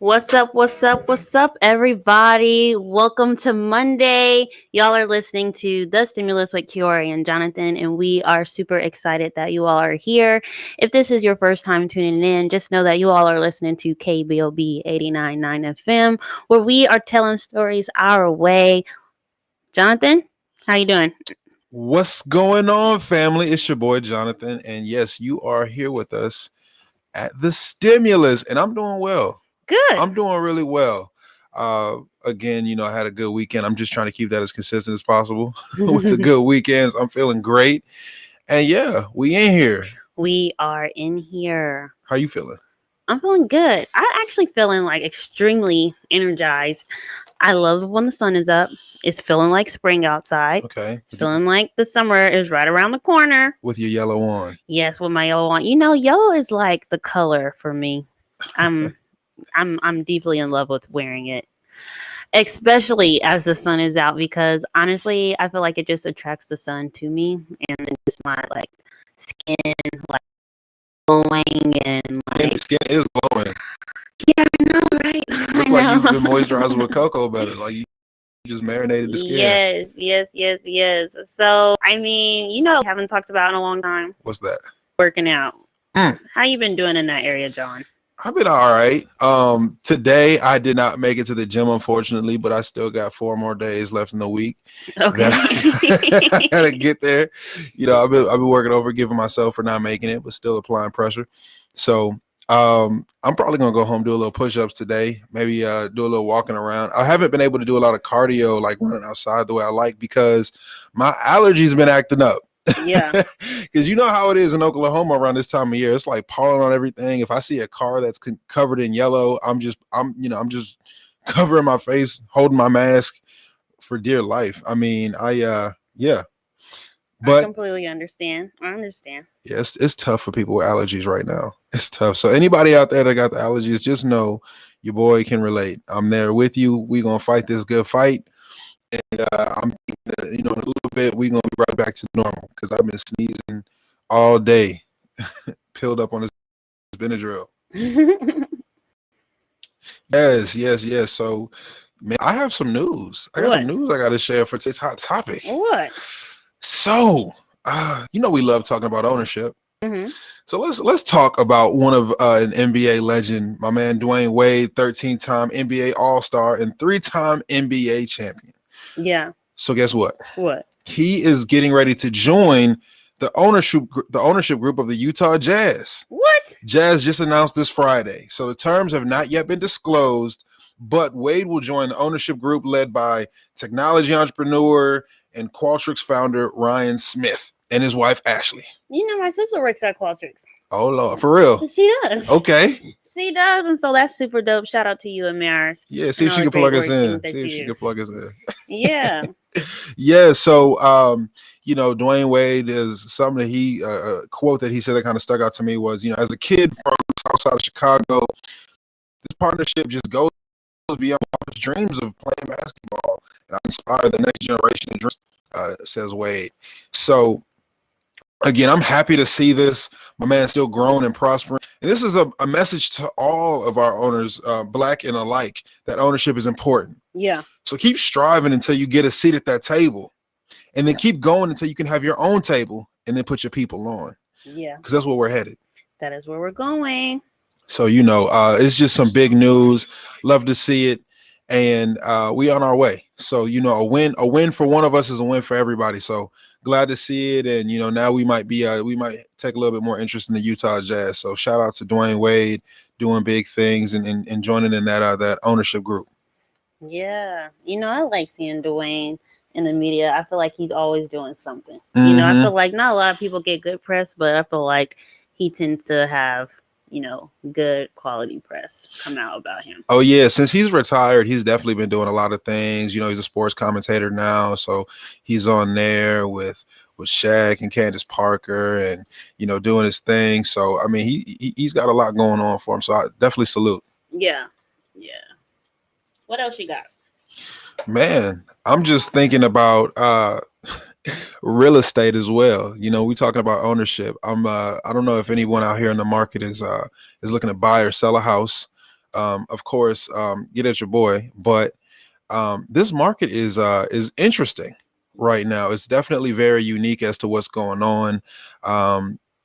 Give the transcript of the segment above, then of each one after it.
What's up? What's up? What's up, everybody? Welcome to Monday. Y'all are listening to The Stimulus with Ciore and Jonathan, and we are super excited that you all are here. If this is your first time tuning in, just know that you all are listening to KBOB 89.9 FM, where we are telling stories our way. Jonathan, how you doing? What's going on, family? It's your boy Jonathan, and yes, you are here with us at the Stimulus, and I'm doing well. Good. I'm doing really well. Again, I had a good weekend. I'm just trying to keep that as consistent as possible with the good weekends. I'm feeling great, and yeah, we in here. We are in here. How you feeling? I'm feeling good. I'm actually feeling like extremely energized. I love when the sun is up. It's feeling like spring outside. Okay. It's feeling like the summer is right around the corner. With your yellow on. Yes, with my yellow on. Yellow is like the color for me. I'm I'm deeply in love with wearing it. Especially as the sun is out because honestly, I feel like it just attracts the sun to me and then just my like skin like glowing and like Skin is glowing. yeah, I know, right? I Look know. like you've been moisturizing with cocoa butter. Like you just marinated the skin. Yes. So, I mean, we haven't talked about in a long time. What's that? Working out. Mm. How you been doing in that area, John? I've been all right. Today I did not make it to the gym, unfortunately, but I still got 4 more days left in the week. Okay. I gotta get there. I've been working over, giving myself for not making it, but still applying pressure. So I'm probably gonna go home, do a little push-ups today, maybe do a little walking around. I haven't been able to do a lot of cardio, like running outside the way I like, because my allergies have been acting up. Yeah. Because you know how it is in Oklahoma around this time of year. It's like pollen on everything. If I see a car that's covered in yellow, I'm just covering my face, holding my mask for dear life. I mean, yeah. But I completely understand. I understand. yeah, it's tough for people with allergies right now. It's tough. So anybody out there that got the allergies, just know your boy can relate. I'm there with you. We're gonna fight this good fight. And I'm thinking, in a little bit, we're going to be right back to normal because I've been sneezing all day, pilled up on this Benadryl. Yes. So, man, I have some news. I got some news I got to share for today's hot topic. What? So, we love talking about ownership. Mm-hmm. So let's talk about one of an NBA legend, my man Dwayne Wade, 13-time NBA All-Star and 3-time NBA champion. Yeah. So guess what? What? He is getting ready to join the ownership group of the Utah Jazz. What? Jazz just announced this Friday. So the terms have not yet been disclosed, but Wade will join the ownership group led by technology entrepreneur and Qualtrics founder Ryan Smith and his wife Ashley. My sister works at Qualtrics. Oh Lord, for real? She does. Okay. She does, and so that's super dope. Shout out to you and Maris. Yeah, see if she can plug us in. Yeah. Yeah, so Dwayne Wade is something that he a quote that he said that kind of stuck out to me was, as a kid from the south side of Chicago, this partnership just goes beyond my dreams of playing basketball, and I inspire the next generation of dreams, says Wade. So again, I'm happy to see this. My man's still growing and prospering. And this is a message to all of our owners, black and alike, that ownership is important. Yeah. So keep striving until you get a seat at that table. And then keep going until you can have your own table and then put your people on. Yeah. Because that's where we're headed. That is where we're going. So, it's just some big news. Love to see it. And we on our way. So, a win for one of us is a win for everybody. So glad to see it. And, now we might take a little bit more interest in the Utah Jazz. So shout out to Dwayne Wade doing big things and joining in that ownership group. Yeah. I like seeing Dwayne in the media. I feel like he's always doing something. Mm-hmm. I feel like not a lot of people get good press, but I feel like he tends to have good quality press come out about him. Oh yeah, since he's retired, he's definitely been doing a lot of things. He's a sports commentator now, so he's on there with Shaq and Candace Parker, and doing his thing. So I mean, he's got a lot going on for him. So I definitely salute. Yeah. What else you got? Man, I'm just thinking about real estate as well. We talking about ownership. I don't know if anyone out here in the market is looking to buy or sell a house. of course, get at your boy. But this market is interesting right now. It's definitely very unique as to what's going on.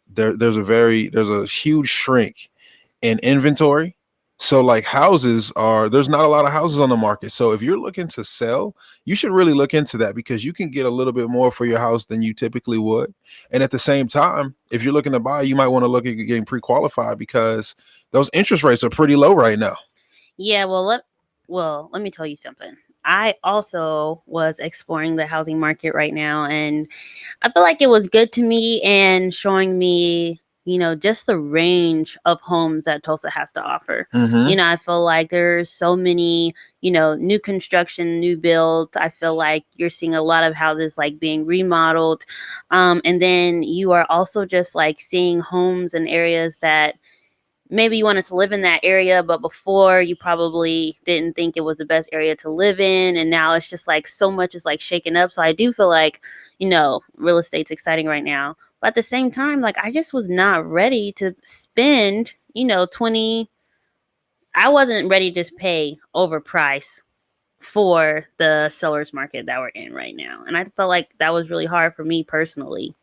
There's a huge shrink in inventory. So like there's not a lot of houses on the market. So if you're looking to sell, you should really look into that because you can get a little bit more for your house than you typically would. And at the same time, if you're looking to buy, you might want to look at getting pre-qualified because those interest rates are pretty low right now. Yeah, let me tell you something. I also was exploring the housing market right now, and I feel like it was good to me and showing me, just the range of homes that Tulsa has to offer. Mm-hmm. I feel like there's so many, new construction, new builds. I feel like you're seeing a lot of houses like being remodeled. And then you are also just like seeing homes in areas that maybe you wanted to live in that area, but before you probably didn't think it was the best area to live in. And now it's just like so much is like shaken up. So I do feel like, real estate's exciting right now. But at the same time, like I just was not ready to spend, 20. I wasn't ready to pay overprice for the seller's market that we're in right now. And I felt like that was really hard for me personally.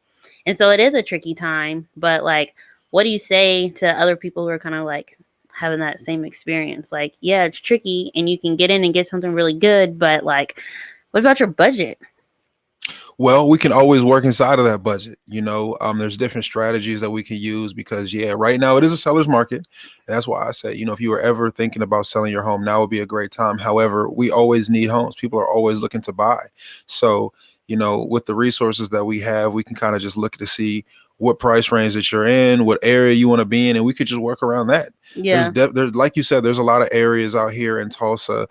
And so it is a tricky time, but like, what do you say to other people who are kind of like having that same experience? Like, yeah, it's tricky and you can get in and get something really good, but like, what about your budget? Well, we can always work inside of that budget. There's different strategies that we can use because, yeah, right now it is a seller's market. And that's why I say, if you were ever thinking about selling your home, now would be a great time. However, we always need homes. People are always looking to buy. So, with the resources that we have, we can kind of just look to see what price range that you're in, what area you want to be in, and we could just work around that. Yeah. There's like you said, there's a lot of areas out here in Tulsa.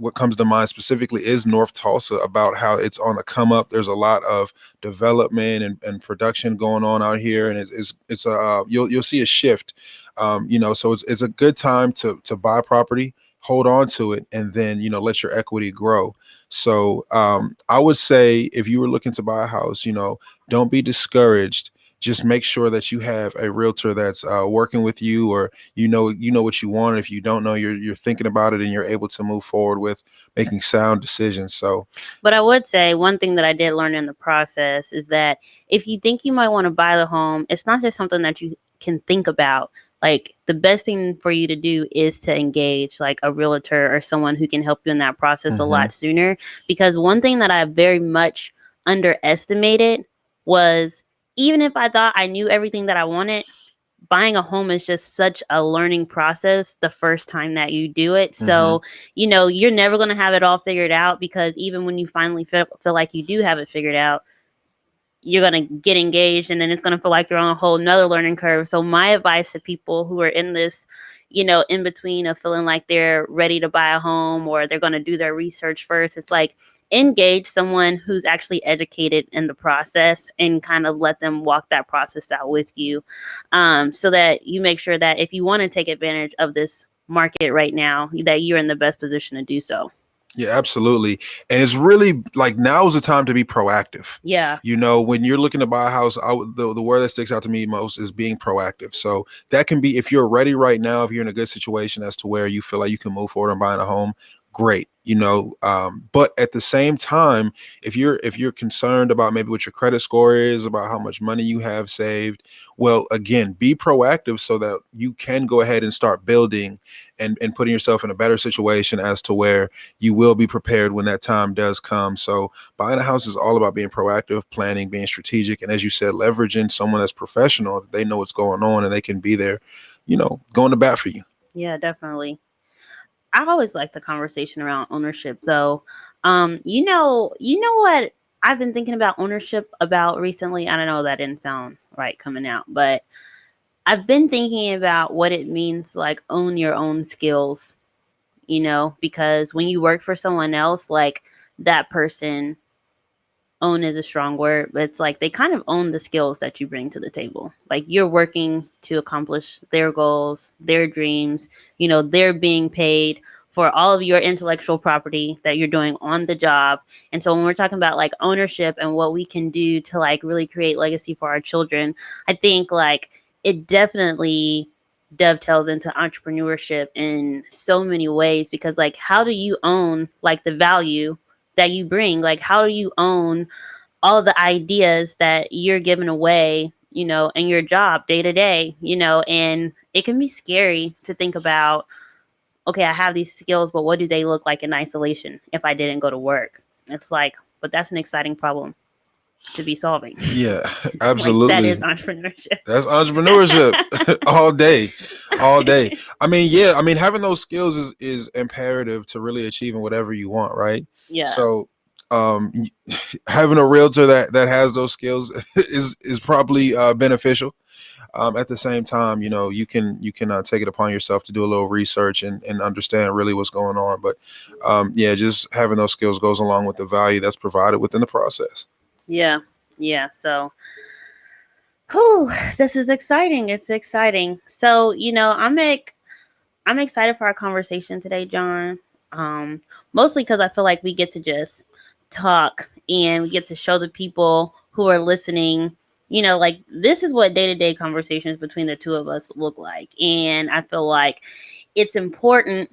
What comes to mind specifically is North Tulsa, about how it's on the come up. There's a lot of development and production going on out here, and you'll see a shift. So it's a good time to buy property, hold on to it, and then let your equity grow. So I would say if you were looking to buy a house, don't be discouraged. Just make sure that you have a realtor that's working with you, or you know what you want. If you don't know, you're thinking about it and you're able to move forward with making sound decisions. So, but I would say one thing that I did learn in the process is that if you think you might want to buy the home, it's not just something that you can think about. Like the best thing for you to do is to engage like a realtor or someone who can help you in that process a lot sooner. Because one thing that I very much underestimated was, even if I thought I knew everything that I wanted, buying a home is just such a learning process the first time that you do it. So, you're never going to have it all figured out, because even when you finally feel like you do have it figured out, you're going to get engaged and then it's going to feel like you're on a whole nother learning curve. So my advice to people who are in this, in between of feeling like they're ready to buy a home or they're going to do their research first, it's like engage someone who's actually educated in the process and kind of let them walk that process out with you, so that you make sure that if you want to take advantage of this market right now, that you're in the best position to do so. Yeah, absolutely. And it's really like now is the time to be proactive. Yeah. When you're looking to buy a house, the word that sticks out to me most is being proactive. So that can be, if you're ready right now, if you're in a good situation as to where you feel like you can move forward on buying a home, great. But at the same time, if you're concerned about maybe what your credit score is, about how much money you have saved, well, again, be proactive so that you can go ahead and start building and putting yourself in a better situation as to where you will be prepared when that time does come. So buying a house is all about being proactive, planning, being strategic, and as you said, leveraging someone that's professional. They know what's going on and they can be there, going to bat for you. Yeah, definitely. I always like the conversation around ownership, though. You know what I've been thinking about ownership about recently? I don't know, that didn't sound right coming out, but I've been thinking about what it means to like own your own skills, because when you work for someone else, like that person, own is a strong word, but it's like they kind of own the skills that you bring to the table. Like you're working to accomplish their goals, their dreams, they're being paid for all of your intellectual property that you're doing on the job. And so when we're talking about like ownership and what we can do to like really create legacy for our children, I think like it definitely dovetails into entrepreneurship in so many ways, because like, how do you own like the value that you bring? Like, how do you own all the ideas that you're giving away, in your job day to day, and it can be scary to think about, okay, I have these skills, but what do they look like in isolation if I didn't go to work? It's like, but that's an exciting problem to be solving. Yeah, absolutely. Like, that is entrepreneurship. That's entrepreneurship all day, all day. I mean, yeah, I mean, having those skills is imperative to really achieving whatever you want, right? Yeah. So, having a realtor that has those skills is probably beneficial. At the same time, you can take it upon yourself to do a little research and understand really what's going on. But yeah, just having those skills goes along with the value that's provided within the process. Yeah. So, this is exciting. It's exciting. So, I'm excited for our conversation today, John. Mostly because I feel like we get to just talk and we get to show the people who are listening, like, this is what day-to-day conversations between the two of us look like. And I feel like it's important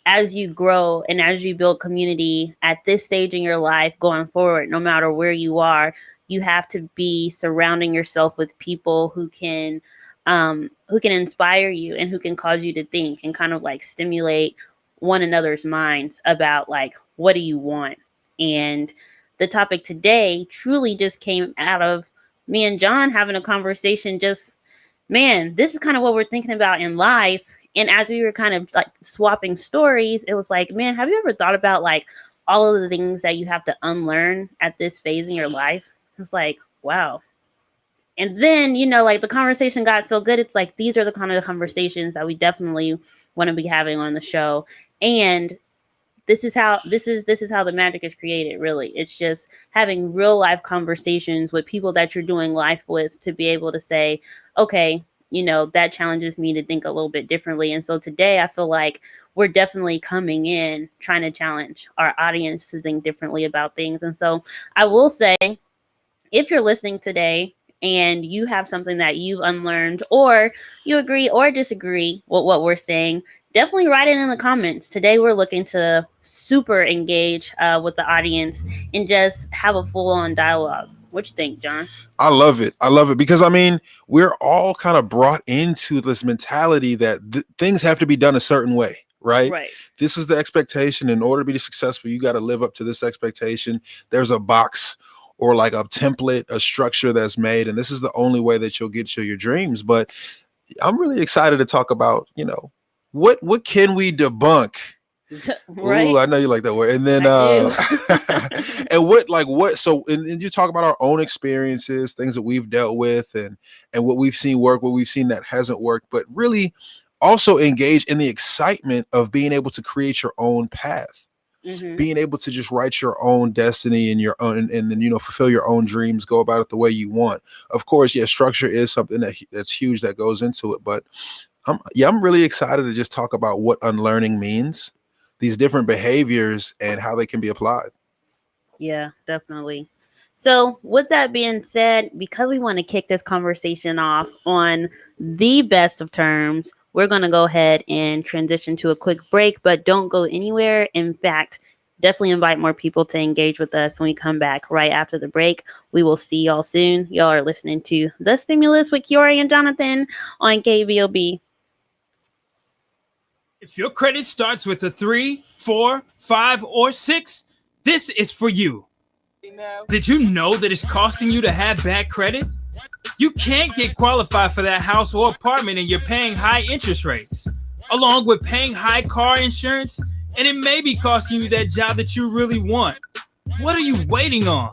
as you grow and as you build community at this stage in your life going forward, no matter where you are, you have to be surrounding yourself with people who can inspire you and who can cause you to think and kind of like stimulate one another's minds about like, what do you want? And the topic today truly just came out of me and John having a conversation. Just, man, this is kind of what we're thinking about in life. And as we were kind of like swapping stories, it was like, man, have you ever thought about like all of the things that you have to unlearn at this phase in your life? It's like, wow. And then, like, the conversation got so good. It's like, these are the kind of conversations that we definitely want to be having on the show. And this is how the magic is created, really. It's just having real life conversations with people that you're doing life with to be able to say, okay, that challenges me to think a little bit differently. And so today I feel like we're definitely coming in trying to challenge our audience to think differently about things. And so I will say, if you're listening today and you have something that you've unlearned, or you agree or disagree with what we're saying, definitely write it in the comments. Today we're looking to super engage with the audience and just have a full-on dialogue. What you think, John? I love it. Because I mean, we're all kind of brought into this mentality that things have to be done a certain way. Right. This is the expectation. In order to be successful, you got to live up to this expectation. There's a box or like a template, a structure that's made, and this is the only way that you'll get to your dreams. But I'm really excited to talk about, what can we debunk? Right. Ooh, I know you like that word. And then and so you talk about our own experiences, things that we've dealt with and what we've seen work, what we've seen that hasn't worked, but really also engage in the excitement of being able to create your own path. Mm-hmm. Being able to just write your own destiny and your own and fulfill your own dreams, go about it the way you want. Of course, yeah, structure is something that's huge that goes into it. But I'm really excited to just talk about what unlearning means, these different behaviors and how they can be applied. Yeah, definitely. So with that being said, because we want to kick this conversation off on the best of terms, we're going to go ahead and transition to a quick break, but don't go anywhere. In fact, definitely invite more people to engage with us when we come back right after the break. We will see y'all soon. Y'all are listening to The Stimulus with Ciore and Jonathan on KBOB. If your credit starts with a 3, 4, 5, or 6, this is for you. Did you know that it's costing you to have bad credit? You can't get qualified for that house or apartment and you're paying high interest rates, along with paying high car insurance, and it may be costing you that job that you really want. What are you waiting on?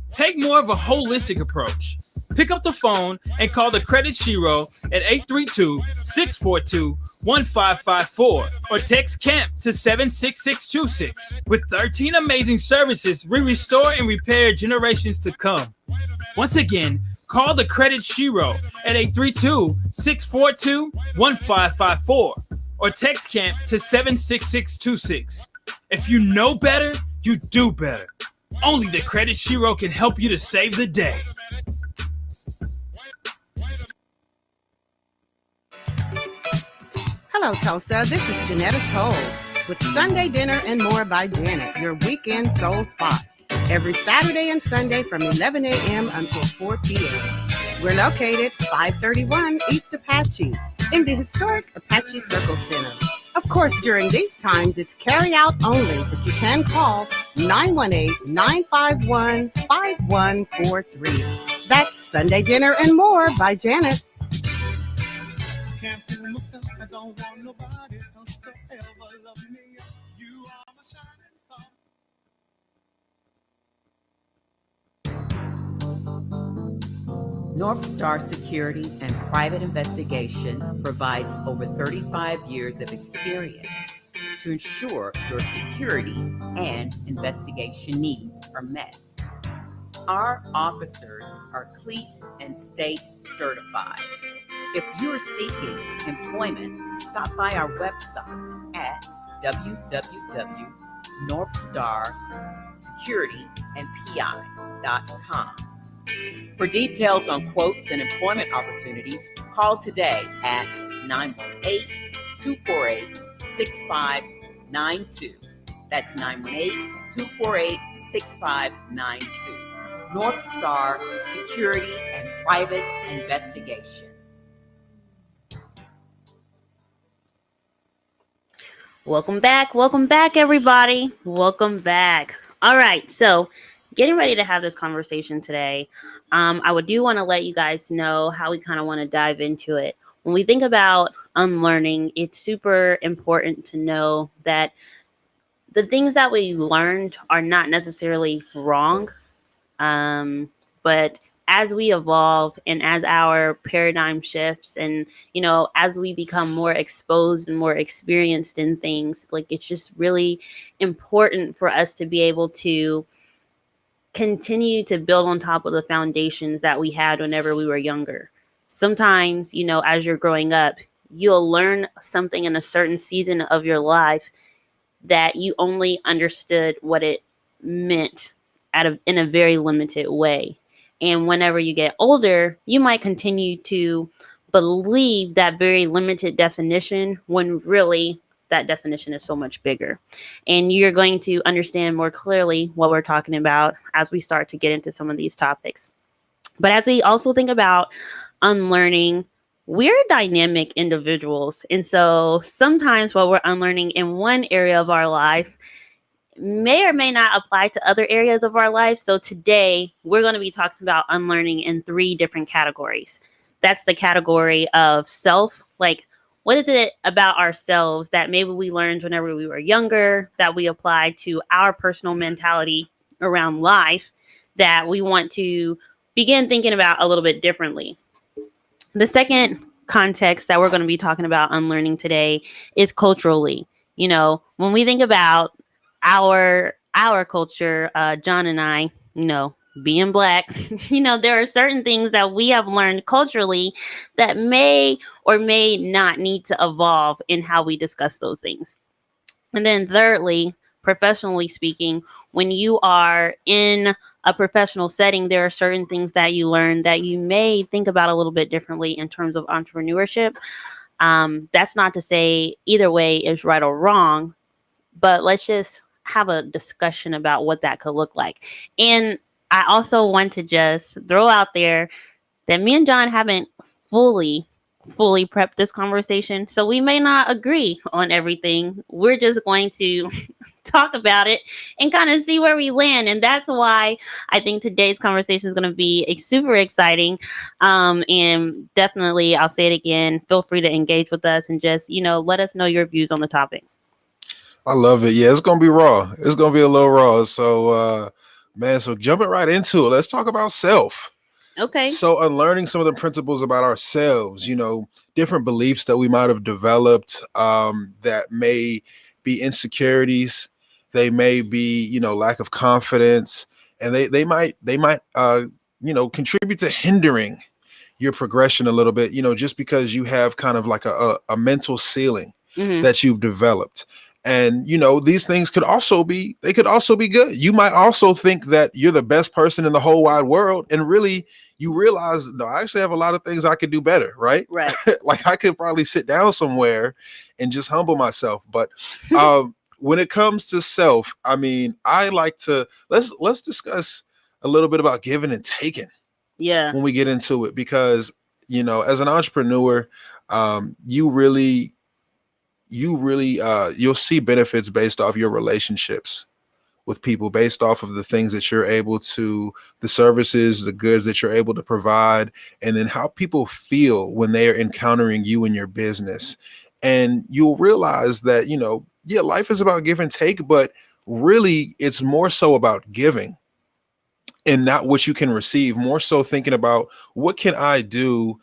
Take more of a holistic approach. Pick up the phone and call the Credit Shiro at 832-642-1554 or text CAMP to 76626. With 13 amazing services, we restore and repair generations to come. Once again, call the Credit Shiro at 832-642-1554 or text CAMP to 76626. If you know better, you do better. Only the Credit Shiro can help you to save the day. Hello, Tulsa. This is Janetta Tolles with Sunday Dinner and More by Janet, your weekend soul spot. Every Saturday and Sunday from 11 a.m. until 4 p.m. We're located 531 East Apache in the historic Apache Circle Center. Of course, during these times, it's carry-out only, but you can call 918-951-5143. That's Sunday Dinner and More by Janet. Can't fool myself, I don't want nobody else to ever love me. You are my shining star. North Star Security and Private Investigation provides over 35 years of experience to ensure your security and investigation needs are met. Our officers are CLEAT and state certified. If you're seeking employment, stop by our website at www.northstarsecurityandpi.com. For details on quotes and employment opportunities, call today at 918-248-6592. That's 918-248-6592. North Star Security and Private Investigation. Welcome back, everybody. Welcome back. All right, so getting ready to have this conversation today. I do want to let you guys know how we kind of want to dive into it. When we think about unlearning, it's super important to know that the things that we learned are not necessarily wrong, but as we evolve and as our paradigm shifts and, as we become more exposed and more experienced in things, like it's just really important for us to be able to continue to build on top of the foundations that we had whenever we were younger. Sometimes, as you're growing up, you'll learn something in a certain season of your life that you only understood what it meant in a very limited way. And whenever you get older, you might continue to believe that very limited definition when really that definition is so much bigger. And you're going to understand more clearly what we're talking about as we start to get into some of these topics. But as we also think about unlearning, we're dynamic individuals. And so sometimes what we're unlearning in one area of our life may or may not apply to other areas of our life. So today we're going to be talking about unlearning in 3 different categories. That's the category of self, like what is it about ourselves that maybe we learned whenever we were younger that we applied to our personal mentality around life that we want to begin thinking about a little bit differently. The second context that we're going to be talking about unlearning today is culturally. When we think about our culture, John and I, being Black, there are certain things that we have learned culturally that may or may not need to evolve in how we discuss those things. And then thirdly, professionally speaking, when you are in a professional setting, there are certain things that you learn that you may think about a little bit differently in terms of entrepreneurship. That's not to say either way is right or wrong, but let's just have a discussion about what that could look like. And I also want to just throw out there that me and John haven't fully prepped this conversation. So we may not agree on everything. We're just going to talk about it and kind of see where we land. And that's why I think today's conversation is going to be super exciting. And definitely, I'll say it again, feel free to engage with us and just, let us know your views on the topic. I love it. Yeah, it's going to be raw. It's going to be a little raw. So, so jumping right into it, let's talk about self. Okay. So unlearning some of the principles about ourselves, different beliefs that we might have developed that may be insecurities. They may be, lack of confidence, and they might contribute to hindering your progression a little bit, just because you have kind of like a mental ceiling that you've developed. And, you know, these things could also be good. You might also think that you're the best person in the whole wide world. And really, you realize, no, I actually have a lot of things I could do better. Right. Right. Like I could probably sit down somewhere and just humble myself. But when it comes to self, I mean, I like to let's discuss a little bit about giving and taking. Yeah. When we get into it, because, you know, as an entrepreneur, you'll see benefits based off your relationships with people, based off of the things that you're able to, the services, the goods that you're able to provide, and then how people feel when they are encountering you in your business. And you'll realize that, you know, yeah, life is about give and take, but really it's more so about giving and not what you can receive, more so thinking about what can I do,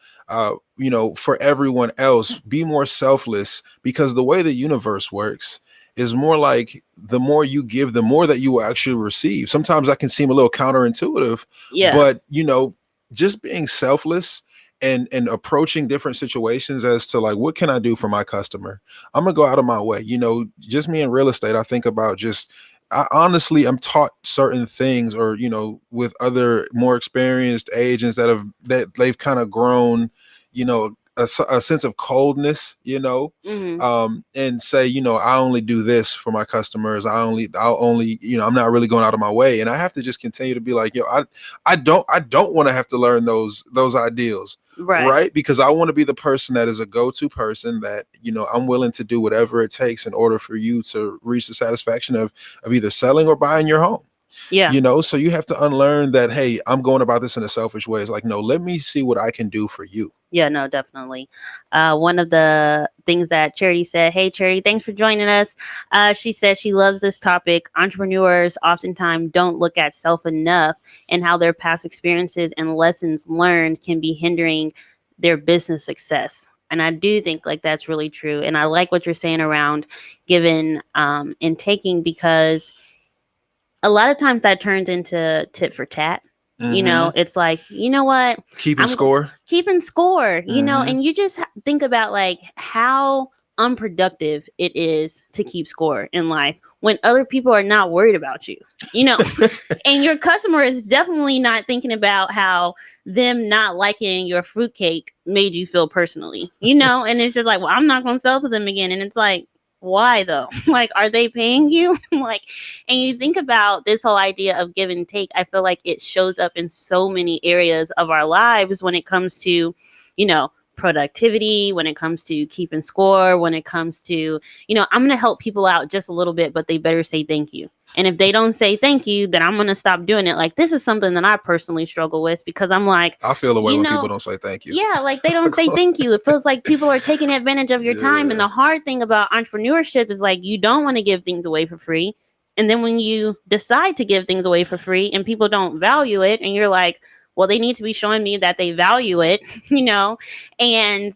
you know, for everyone else. Be more selfless, because the way the universe works is more like the more you give, the more that you will actually receive. Sometimes that can seem a little counterintuitive, but, you know, just being selfless and approaching different situations as to like, what can I do for my customer? I'm gonna go out of my way. You know, just me in real estate, I think about just, I'm taught certain things, or, you know, with other more experienced agents that they've kind of grown, you know, a sense of coldness, you know, and say, you know, I only do this for my customers. I'll only, you know, I'm not really going out of my way. And I have to just continue to be like, yo, I don't want to have to learn those ideals. Right. Because I want to be the person that is a go-to person that, you know, I'm willing to do whatever it takes in order for you to reach the satisfaction of either selling or buying your home. Yeah. You know, so you have to unlearn that, hey, I'm going about this in a selfish way. It's like, no, let me see what I can do for you. Yeah, no, definitely. One of the things that Charity said, hey, Charity, thanks for joining us. She said she loves this topic. Entrepreneurs oftentimes don't look at self enough, and how their past experiences and lessons learned can be hindering their business success. And I do think like that's really true. And I like what you're saying around giving and taking, because a lot of times that turns into tit for tat. You know, it's like, you know what? Keeping score, you know, and you just think about like how unproductive it is to keep score in life when other people are not worried about you, you know, and your customer is definitely not thinking about how them not liking your fruitcake made you feel personally, you know, and it's just like, well, I'm not going to sell to them again. And it's like, why though? Like, are they paying you? Like, and you think about this whole idea of give and take. I feel like it shows up in so many areas of our lives when it comes to, you know, productivity, when it comes to keeping score, when it comes to, you know, I'm going to help people out just a little bit, but they better say thank you. And if they don't say thank you, then I'm going to stop doing it. Like, this is something that I personally struggle with, because I'm like, I feel the way when people don't say thank you. Yeah, like they don't say thank you. It feels like people are taking advantage of your time. And the hard thing about entrepreneurship is like, you don't want to give things away for free. And then when you decide to give things away for free and people don't value it, and you're like, well, they need to be showing me that they value it, you know, and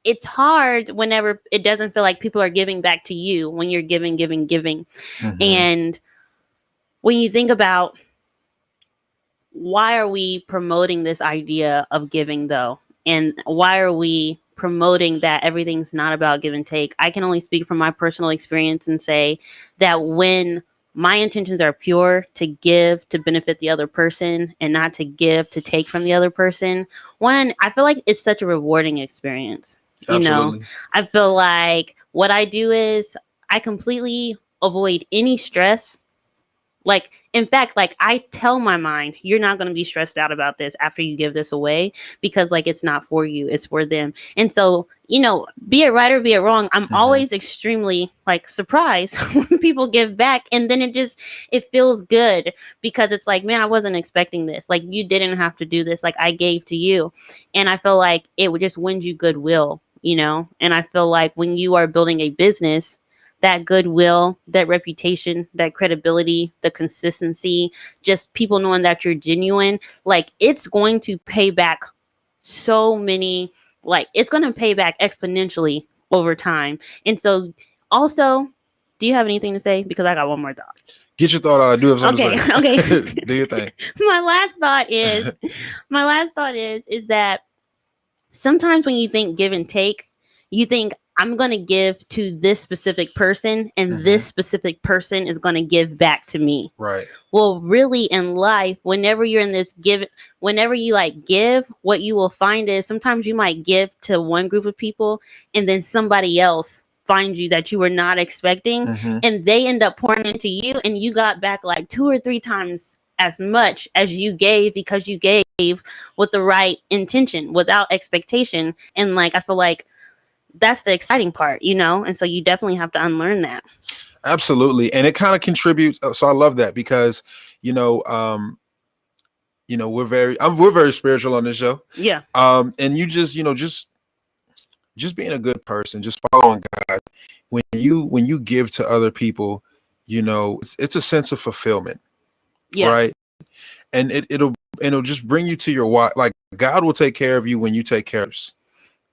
it's hard whenever it doesn't feel like people are giving back to you when you're giving. And when you think about why are we promoting this idea of giving though? And why are we promoting that everything's not about give and take? I can only speak from my personal experience and say that when my intentions are pure to give to benefit the other person and not to give to take from the other person, one, I feel like it's such a rewarding experience. Absolutely. You know, I feel like what I do is I completely avoid any stress. Like, in fact, like I tell my mind, you're not going to be stressed out about this after you give this away, because like, it's not for you, it's for them. And so, you know, be it right or be it wrong, I'm always extremely like surprised when people give back. And then it feels good, because it's like, man, I wasn't expecting this. Like, you didn't have to do this. Like, I gave to you. And I feel like it would just win you goodwill, you know? And I feel like when you are building a business, that goodwill, that reputation, that credibility, the consistency, just people knowing that you're genuine, like it's going to pay back so many, like it's going to pay back exponentially over time. And so also, do you have anything to say? Because I got one more thought. Get your thought out. I do have something to say. Okay. Do your thing. My last thought is that sometimes when you think give and take, you think I'm going to give to this specific person, and this specific person is going to give back to me. Right. Well, really in life, whenever you're in this whenever you like give, what you will find is sometimes you might give to one group of people and then somebody else finds you that you were not expecting, and they end up pouring into you, and you got back like 2 or 3 times as much as you gave, because you gave with the right intention, without expectation. And like, I feel like that's the exciting part, and so you definitely have to unlearn that. Absolutely. And it kind of contributes. So I love that because, we're very spiritual on this show. Yeah. And you just being a good person, just following God, when you give to other people, it's a sense of fulfillment. Yeah. Right. And it'll just bring you to your why. Like, God will take care of you when you take care of us.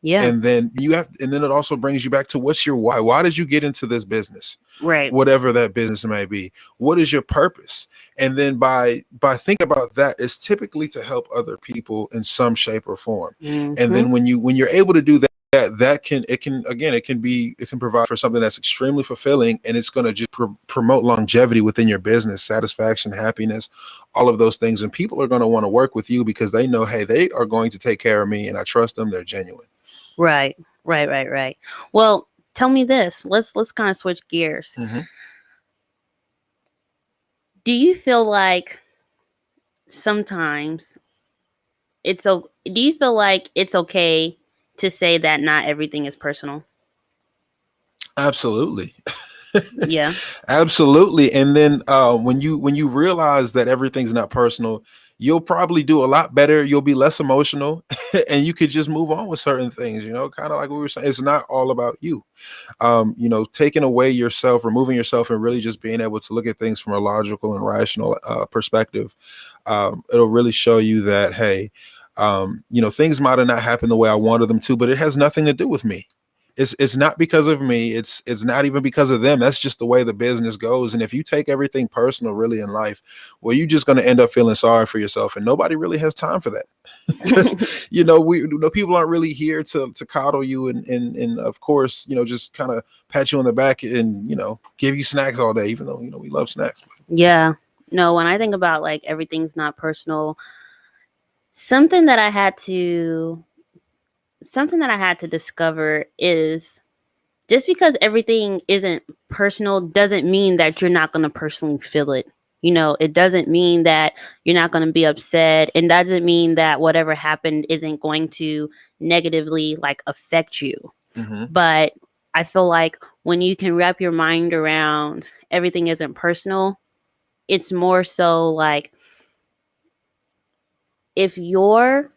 Yeah. And then it also brings you back to, what's your why? Why did you get into this business? Right. Whatever that business may be. What is your purpose? And then by thinking about that, it's typically to help other people in some shape or form. And then when you're able to do that, it can provide for something that's extremely fulfilling, and it's going to just promote longevity within your business, satisfaction, happiness, all of those things. And people are going to want to work with you because they know, hey, they are going to take care of me, and I trust them. They're genuine. Right. Well, tell me this. Let's kind of switch gears. Do you feel like sometimes do you feel like it's okay to say that not everything is personal? Absolutely. Yeah. Absolutely. And then when you realize that everything's not personal, you'll probably do a lot better. You'll be less emotional, and you could just move on with certain things, kind of like we were saying. It's not all about you. Taking away yourself, removing yourself, and really just being able to look at things from a logical and rational perspective. It'll really show you that, hey, things might have not happened the way I wanted them to, but it has nothing to do with me. It's not because of me. It's not even because of them. That's just the way the business goes. And if you take everything personal really in life, well, you're just going to end up feeling sorry for yourself. And nobody really has time for that. Because, people aren't really here to coddle you and of course, just kind of pat you on the back and, give you snacks all day, even though, we love snacks. Yeah. No, when I think about like everything's not personal, something that I had to discover is, just because everything isn't personal doesn't mean that you're not going to personally feel it. It doesn't mean that you're not going to be upset. It doesn't mean that whatever happened isn't going to negatively like affect you. But I feel like when you can wrap your mind around everything isn't personal, it's more so like, if your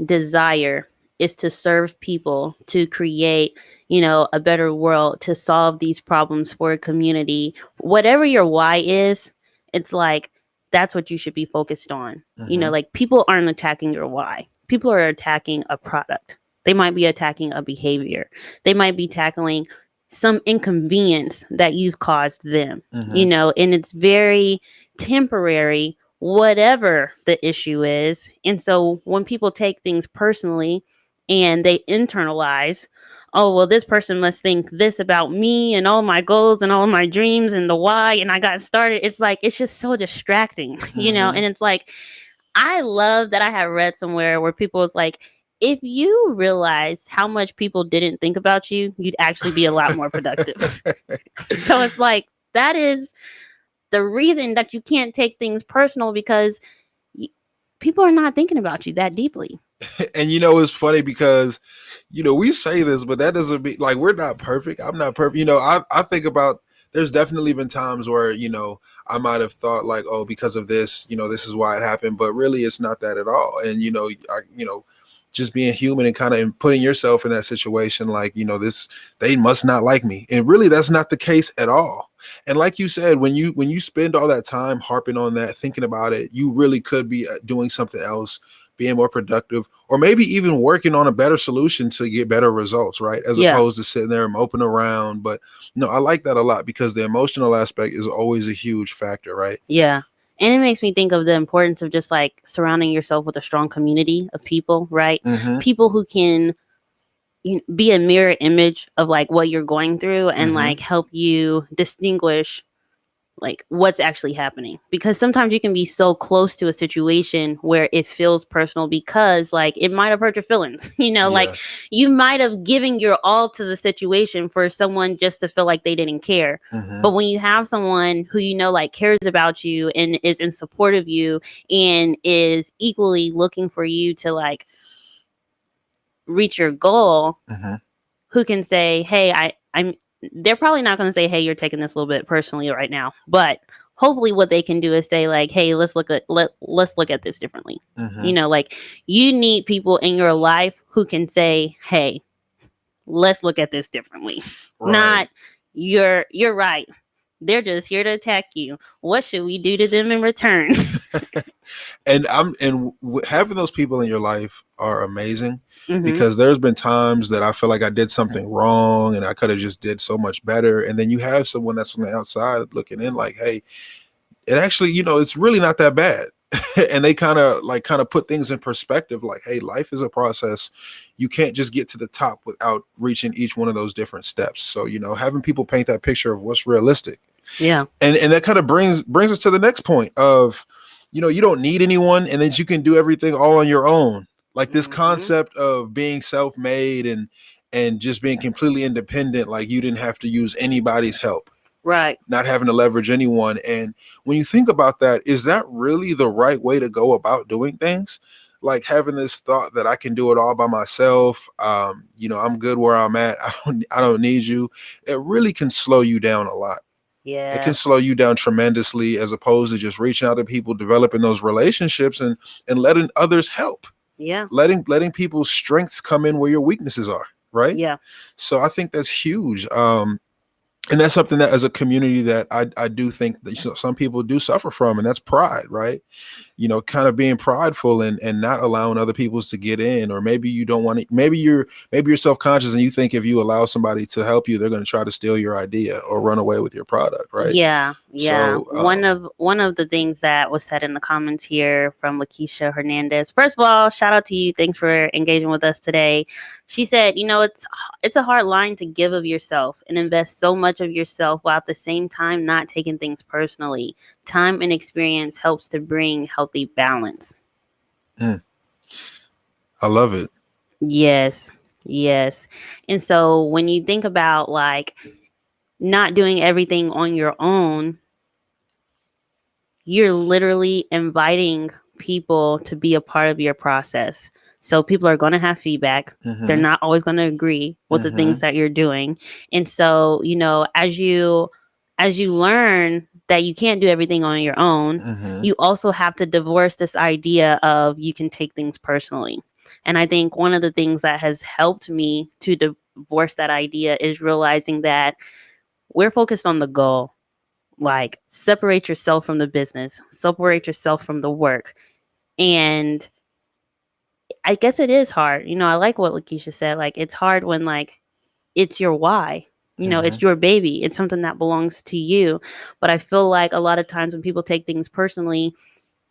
desire is to serve people, to create, a better world, to solve these problems for a community, whatever your why is, it's like, that's what you should be focused on. Like, people aren't attacking your why. People are attacking a product. They might be attacking a behavior. They might be tackling some inconvenience that you've caused them, and it's very temporary, whatever the issue is. And so when people take things personally and they internalize, oh, well, this person must think this about me and all my goals and all my dreams and the why, and I got started. It's like, it's just so distracting, and it's like, I love that I have read somewhere where people was like, if you realize how much people didn't think about you, you'd actually be a lot more productive. So it's like, that is the reason that you can't take things personal, because people are not thinking about you that deeply. And it's funny because we say this, but that doesn't mean like we're not perfect. I'm not perfect. I think about, there's definitely been times where I might have thought like, oh, because of this, this is why it happened, but really it's not that at all. And just being human and kind of putting yourself in that situation, like, they must not like me. And really, that's not the case at all. And like you said, when you spend all that time harping on that, thinking about it, you really could be doing something else, being more productive, or maybe even working on a better solution to get better results, right? As opposed to sitting there and moping around. But I like that a lot, because the emotional aspect is always a huge factor, right? Yeah. And it makes me think of the importance of just like surrounding yourself with a strong community of people, right? People who can be a mirror image of like what you're going through and like help you distinguish like what's actually happening, because sometimes you can be so close to a situation where it feels personal because like it might have hurt your feelings, like you might have given your all to the situation for someone just to feel like they didn't care. But when you have someone who like cares about you and is in support of you and is equally looking for you to like reach your goal, who can say, hey, I'm they're probably not going to say, hey, you're taking this a little bit personally right now, but hopefully what they can do is say like, hey, let's look at this differently. Like you need people in your life who can say, hey, let's look at this differently. Not you're right, they're just here to attack you, what should we do to them in return? And having those people in your life are amazing, because there's been times that I feel like I did something wrong and I could have just did so much better. And then you have someone that's on the outside looking in like, hey, it actually, it's really not that bad. And they kind of put things in perspective like, hey, life is a process. You can't just get to the top without reaching each one of those different steps. So, having people paint that picture of what's realistic. Yeah. And that kind of brings us to the next point of, you don't need anyone and that you can do everything all on your own. Like this concept of being self-made and just being completely independent. Like you didn't have to use anybody's help. Right. Not having to leverage anyone. And when you think about that, is that really the right way to go about doing things? Like having this thought that I can do it all by myself. I'm good where I'm at. I don't need you. It really can slow you down a lot. Yeah. It can slow you down tremendously, as opposed to just reaching out to people, developing those relationships and letting others help. Yeah. Letting people's strengths come in where your weaknesses are. Right. Yeah. So I think that's huge. And that's something that as a community that I do think that some people do suffer from, and that's pride, right? Kind of being prideful and not allowing other people's to get in, or maybe you don't want to, maybe you're self-conscious and you think if you allow somebody to help you, they're going to try to steal your idea or run away with your product, right? Yeah. Yeah. So, one of the things that was said in the comments here from Lakeisha Hernandez. First of all, shout out to you. Thanks for engaging with us today. She said, it's a hard line to give of yourself and invest so much of yourself while at the same time not taking things personally. Time and experience helps to bring healthy balance. I love it. Yes. And so when you think about like not doing everything on your own, you're literally inviting people to be a part of your process. So people are going to have feedback. They're not always going to agree with the things that you're doing. And so, as you learn that you can't do everything on your own, you also have to divorce this idea of you can take things personally. And I think one of the things that has helped me to divorce that idea is realizing that we're focused on the goal. Like, separate yourself from the business, separate yourself from the work. And I guess it is hard. I like what Lakeisha said. Like, it's hard when like it's your why. It's your baby. It's something that belongs to you. But I feel like a lot of times when people take things personally,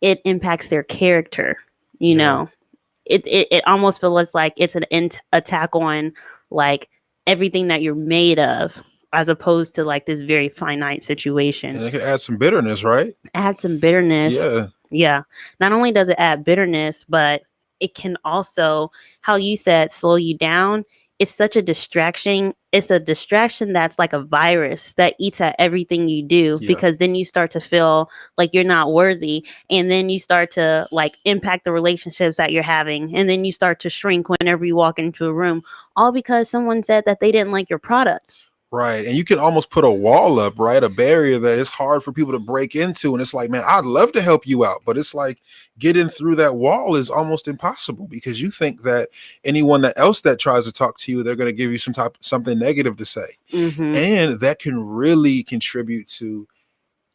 it impacts their character. It almost feels like it's an attack on like everything that you're made of, as opposed to like this very finite situation. And it can add some bitterness, right? Add some bitterness. Yeah. Yeah. Not only does it add bitterness, but it can also, how you said, slow you down. It's such a distraction. It's a distraction that's like a virus that eats at everything you do, because then you start to feel like you're not worthy. And then you start to like impact the relationships that you're having. And then you start to shrink whenever you walk into a room, all because someone said that they didn't like your product. Right. And you can almost put a wall up, right? A barrier that it's hard for people to break into. And it's like, man, I'd love to help you out. But it's like getting through that wall is almost impossible, because you think that anyone else that tries to talk to you, they're going to give you something negative to say. And that can really contribute to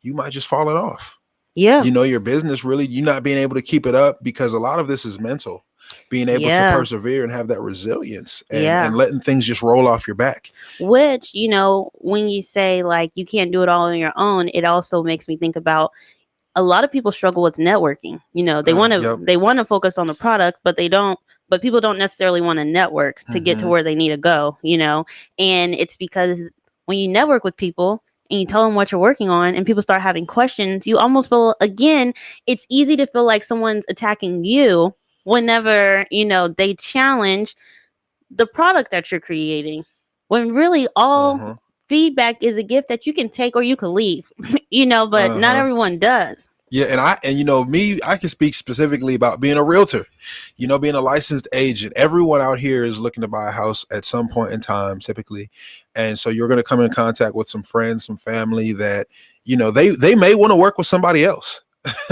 you might just falling off. Yeah. Your business really, you not being able to keep it up, because a lot of this is mental. Being able to persevere and have that resilience and letting things just roll off your back. Which, when you say like you can't do it all on your own, it also makes me think about a lot of people struggle with networking. They want to focus on the product, but they don't but people don't necessarily want to network to get to where they need to go, and it's because when you network with people and you tell them what you're working on and people start having questions, you almost feel, again, it's easy to feel like someone's attacking you whenever, they challenge the product that you're creating, when really all feedback is a gift that you can take or you can leave, but not everyone does. Yeah, and me, I can speak specifically about being a realtor, being a licensed agent. Everyone out here is looking to buy a house at some point in time, typically. And so you're going to come in contact with some friends, some family that, they may want to work with somebody else.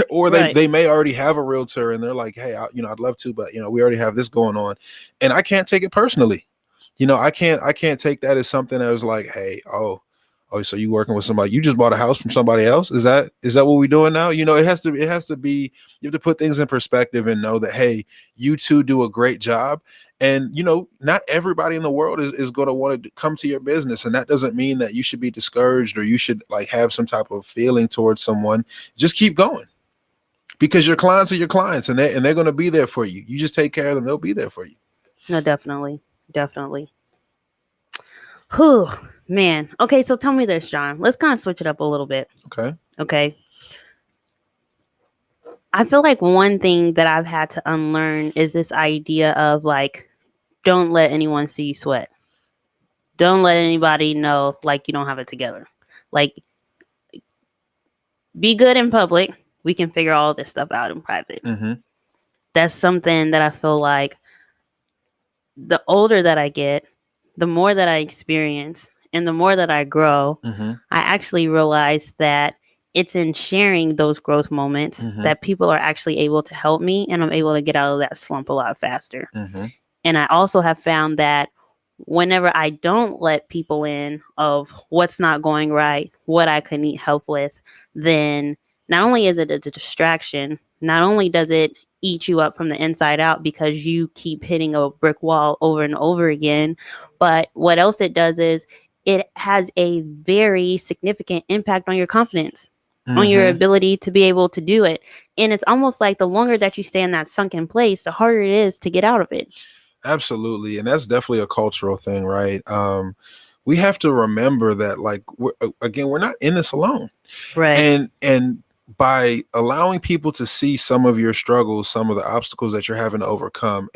Or they may already have a realtor and they're like, hey, I'd love to, but we already have this going on, and I can't take it personally. I can't take that as something that was like, hey, oh, so you working with somebody, you just bought a house from somebody else. Is that what we're doing now? It has to be, you have to put things in perspective and know that, hey, you two do a great job. And, not everybody in the world is going to want to come to your business. And that doesn't mean that you should be discouraged or you should like have some type of feeling towards someone. Just keep going, because your clients are your clients, and they're going to be there for you. You just take care of them. They'll be there for you. No, definitely. Whew, man. Okay. So tell me this, John, let's kind of switch it up a little bit. Okay. I feel like one thing that I've had to unlearn is this idea of like, don't let anyone see you sweat. Don't let anybody know like you don't have it together. Like, be good in public. We can figure all this stuff out in private. That's something that I feel like the older that I get, the more that I experience and the more that I grow, I actually realize that it's in sharing those growth moments that people are actually able to help me, and I'm able to get out of that slump a lot faster. And I also have found that whenever I don't let people in of what's not going right, what I could need help with, then not only is it a distraction, not only does it eat you up from the inside out because you keep hitting a brick wall over and over again, but what else it does is it has a very significant impact on your confidence, on your ability to be able to do it. And it's almost like the longer that you stay in that sunken place, the harder it is to get out of it. Absolutely. And that's definitely a cultural thing, right? We have to remember that, like, we're not in this alone. Right. And by allowing people to see some of your struggles, some of the obstacles that you're having to overcome,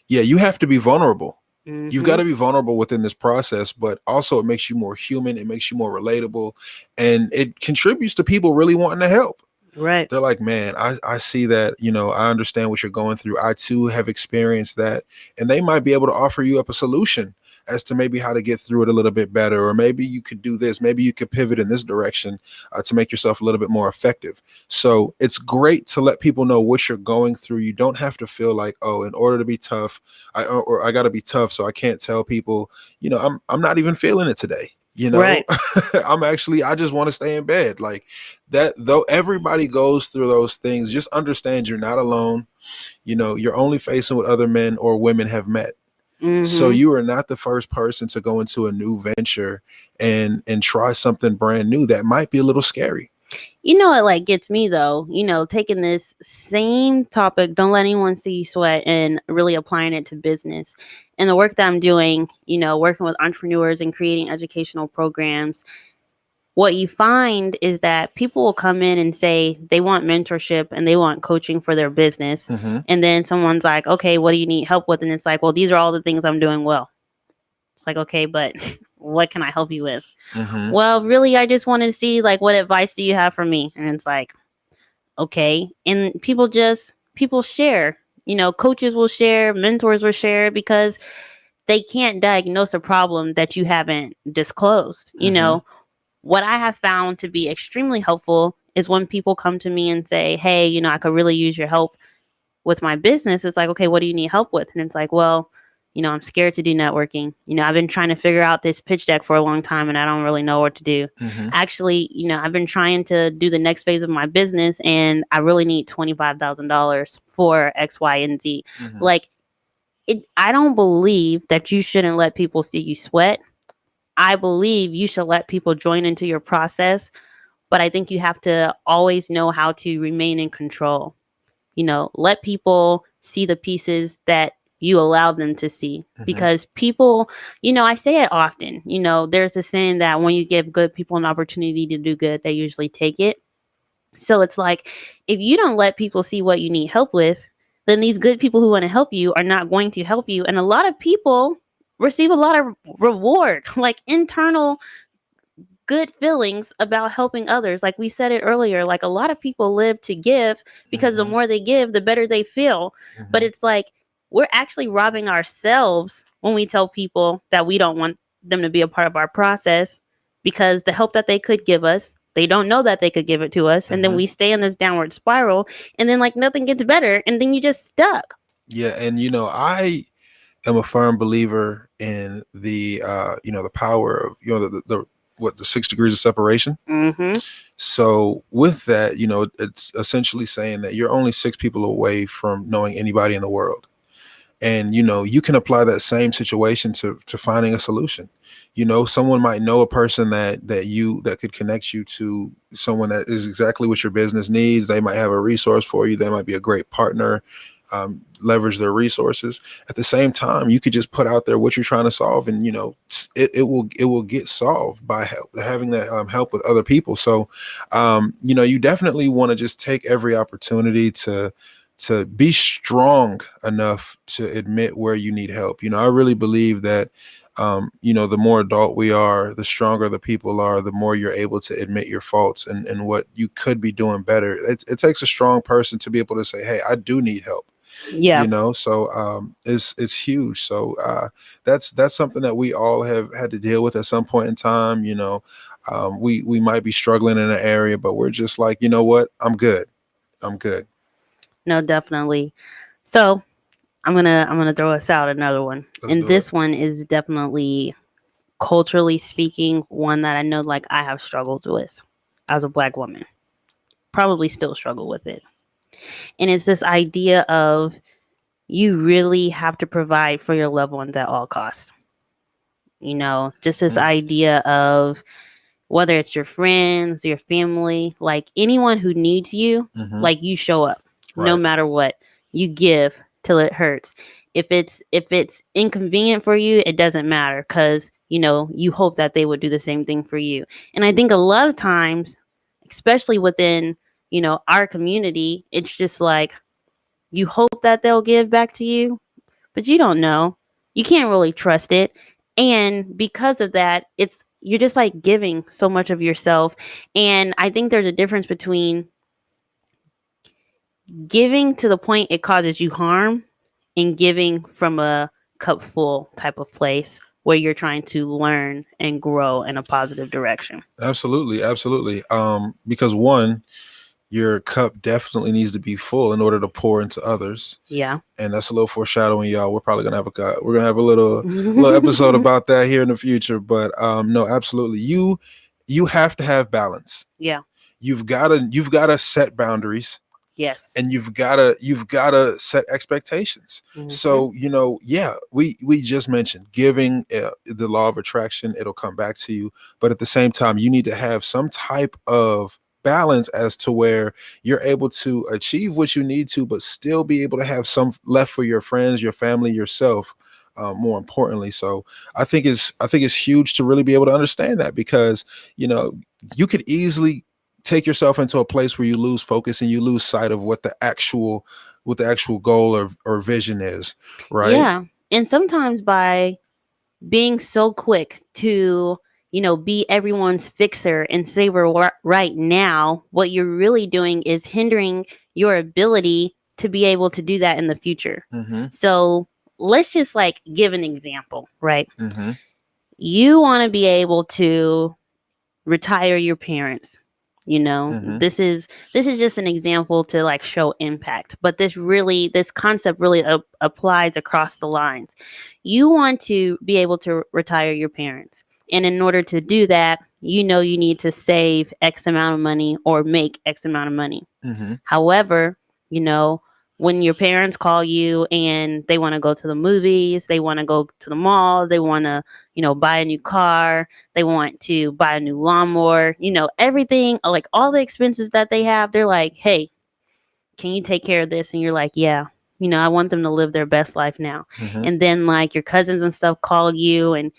you have to be vulnerable. You've got to be vulnerable within this process, but also it makes you more human. It makes you more relatable, and it contributes to people really wanting to help. Right. They're like, man, I see that, I understand what you're going through. I too have experienced that. And they might be able to offer you up a solution as to maybe how to get through it a little bit better. Or maybe you could do this. Maybe you could pivot in this direction to make yourself a little bit more effective. So it's great to let people know what you're going through. You don't have to feel like, oh, in order to be tough, I got to be tough, so I can't tell people, I'm not even feeling it today. Right. I just want to stay in bed. Like that, though everybody goes through those things, just understand you're not alone. You're only facing what other men or women have met. So you are not the first person to go into a new venture and try something brand new that might be a little scary. It like gets me though, taking this same topic, don't let anyone see you sweat, and really applying it to business and the work that I'm doing, working with entrepreneurs and creating educational programs. What you find is that people will come in and say they want mentorship and they want coaching for their business. And then someone's like, okay, what do you need help with? And it's like, well, these are all the things I'm doing well. It's like, okay, but what can I help you with? Well, really, I just want to see, like, what advice do you have for me? And it's like, okay. And people share, coaches will share, mentors will share, because they can't diagnose a problem that you haven't disclosed. What I have found to be extremely helpful is when people come to me and say, hey, I could really use your help with my business. It's like, okay, what do you need help with? And it's like, well, I'm scared to do networking. I've been trying to figure out this pitch deck for a long time and I don't really know what to do. Actually, I've been trying to do the next phase of my business and I really need $25,000 for X, Y, and Z. Like, I don't believe that you shouldn't let people see you sweat. I believe you should let people join into your process, but I think you have to always know how to remain in control. Let people see the pieces that you allow them to see. Mhm. Because people, I say it often, there's a saying that when you give good people an opportunity to do good, they usually take it. So it's like, if you don't let people see what you need help with, then these good people who want to help you are not going to help you. And a lot of people receive a lot of reward, like internal good feelings about helping others. Like we said it earlier, like a lot of people live to give because the more they give, the better they feel. But it's like, we're actually robbing ourselves when we tell people that we don't want them to be a part of our process, because the help that they could give us, they don't know that they could give it to us. And then we stay in this downward spiral, and then like nothing gets better, and then you just stuck. Yeah. And, I am a firm believer in the, the power of, the 6 degrees of separation. So with that, it's essentially saying that you're only 6 people away from knowing anybody in the world. And, you can apply that same situation to finding a solution. Someone might know a person that could connect you to someone that is exactly what your business needs. They might have a resource for you. They might be a great partner, leverage their resources. At the same time, you could just put out there what you're trying to solve, and, it will get solved by having that help with other people. So, you definitely want to just take every opportunity to be strong enough to admit where you need help. I really believe that, the more adult we are, the stronger the people are, the more you're able to admit your faults and what you could be doing better. It takes a strong person to be able to say, hey, I do need help. Yeah. So it's huge. So that's something that we all have had to deal with at some point in time. We might be struggling in an area, but we're just like, you know what? I'm good. No, definitely. So I'm gonna throw us out another one. And this one is definitely, culturally speaking, one that I know like I have struggled with as a Black woman. Probably still struggle with it. And it's this idea of, you really have to provide for your loved ones at all costs. Just this idea of, whether it's your friends, your family, like anyone who needs you, like you show up. No matter what. You give till it hurts. If it's inconvenient for you, it doesn't matter, because you hope that they would do the same thing for you. And I think a lot of times, especially within our community, it's just like, you hope that they'll give back to you, but you don't know. You can't really trust it. And because of that, you're just like giving so much of yourself. And I think there's a difference between giving to the point it causes you harm, and giving from a cup full type of place where you're trying to learn and grow in a positive direction. Absolutely. Because one, your cup definitely needs to be full in order to pour into others. Yeah. And that's a little foreshadowing, y'all. We're probably gonna have a little episode about that here in the future. But no, absolutely. You have to have balance. Yeah. You've gotta set boundaries. Yes. And you've gotta set expectations. So, we just mentioned giving, the law of attraction, it'll come back to you. But at the same time, you need to have some type of balance as to where you're able to achieve what you need to, but still be able to have some left for your friends, your family, yourself, more importantly. So I think it's huge to really be able to understand that, because, you could easily take yourself into a place where you lose focus and you lose sight of what the actual goal or vision is. Right. Yeah. And sometimes by being so quick to, be everyone's fixer and saver right now, what you're really doing is hindering your ability to be able to do that in the future. So let's just like give an example, right? You want to be able to retire your parents. This is just an example to like show impact, but this concept really applies across the lines. You want to be able to retire your parents, and in order to do that, you need to save X amount of money or make X amount of money. However, when your parents call you and they want to go to the movies, they want to go to the mall, they want to, buy a new car, they want to buy a new lawnmower, everything, like all the expenses that they have, they're like, hey, can you take care of this? And you're like, yeah. I want them to live their best life now. And then like your cousins and stuff call you, and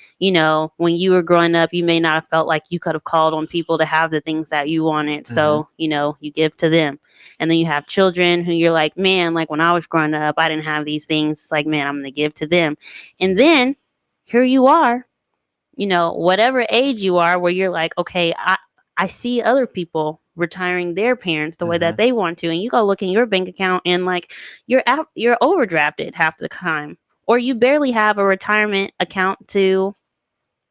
when you were growing up, you may not have felt like you could have called on people to have the things that you wanted. So, you give to them. And then you have children who you're like, man, like when I was growing up, I didn't have these things. It's like, man, I'm going to give to them. And then here you are, whatever age you are, where you're like, okay, I see other people retiring their parents the way that they want to, and you go look in your bank account and like you're overdrafted half the time, or you barely have a retirement account to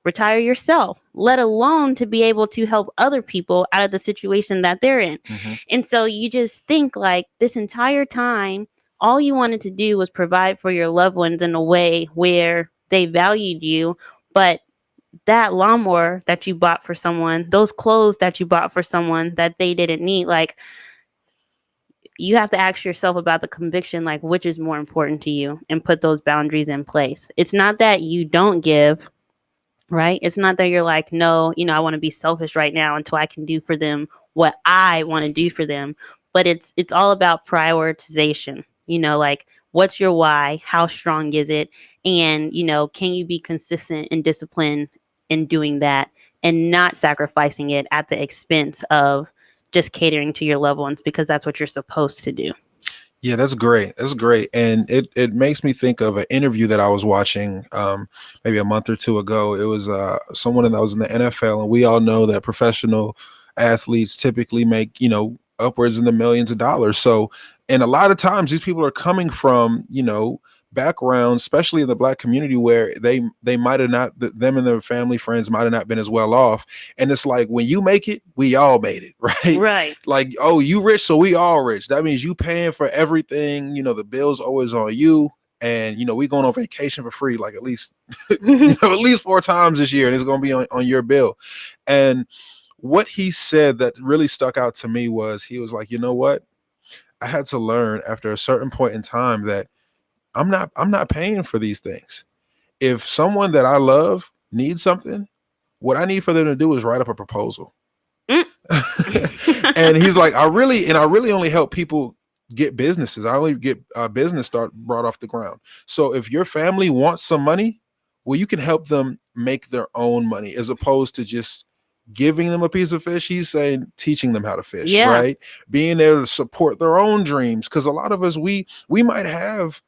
retire yourself, let alone to be able to help other people out of the situation that they're in. And so you just think like this entire time, all you wanted to do was provide for your loved ones in a way where they valued you, but that lawnmower that you bought for someone, those clothes that you bought for someone that they didn't need, like you have to ask yourself about the conviction, like which is more important to you, and put those boundaries in place. It's not that you don't give, right? It's not that you're like, no, I want to be selfish right now until I can do for them what I want to do for them. But it's all about prioritization, like what's your why? How strong is it? And, can you be consistent and disciplined in doing that and not sacrificing it at the expense of just catering to your loved ones, because that's what you're supposed to do. Yeah, that's great. That's great. And it makes me think of an interview that I was watching maybe a month or two ago. It was someone that was in the NFL, and we all know that professional athletes typically make, upwards in the millions of dollars. So, and a lot of times these people are coming from, backgrounds, especially in the Black community, where they might have not, them and their family friends might have not been as well off. And it's like, when you make it, we all made it, right? Like, oh, you rich, so we all rich. That means you paying for everything. The bill's always on you. And we going on vacation for free, like at least at least 4 times this year, and it's going to be on your bill. And what he said that really stuck out to me was, he was like, you know what? I had to learn after a certain point in time that I'm not paying for these things. If someone that I love needs something, what I need for them to do is write up a proposal. And he's like, I really only help people get businesses. I only get a business brought off the ground. So if your family wants some money, well, you can help them make their own money, as opposed to just giving them a piece of fish. He's saying teaching them how to fish, right? Being there to support their own dreams. Because a lot of us, we might have,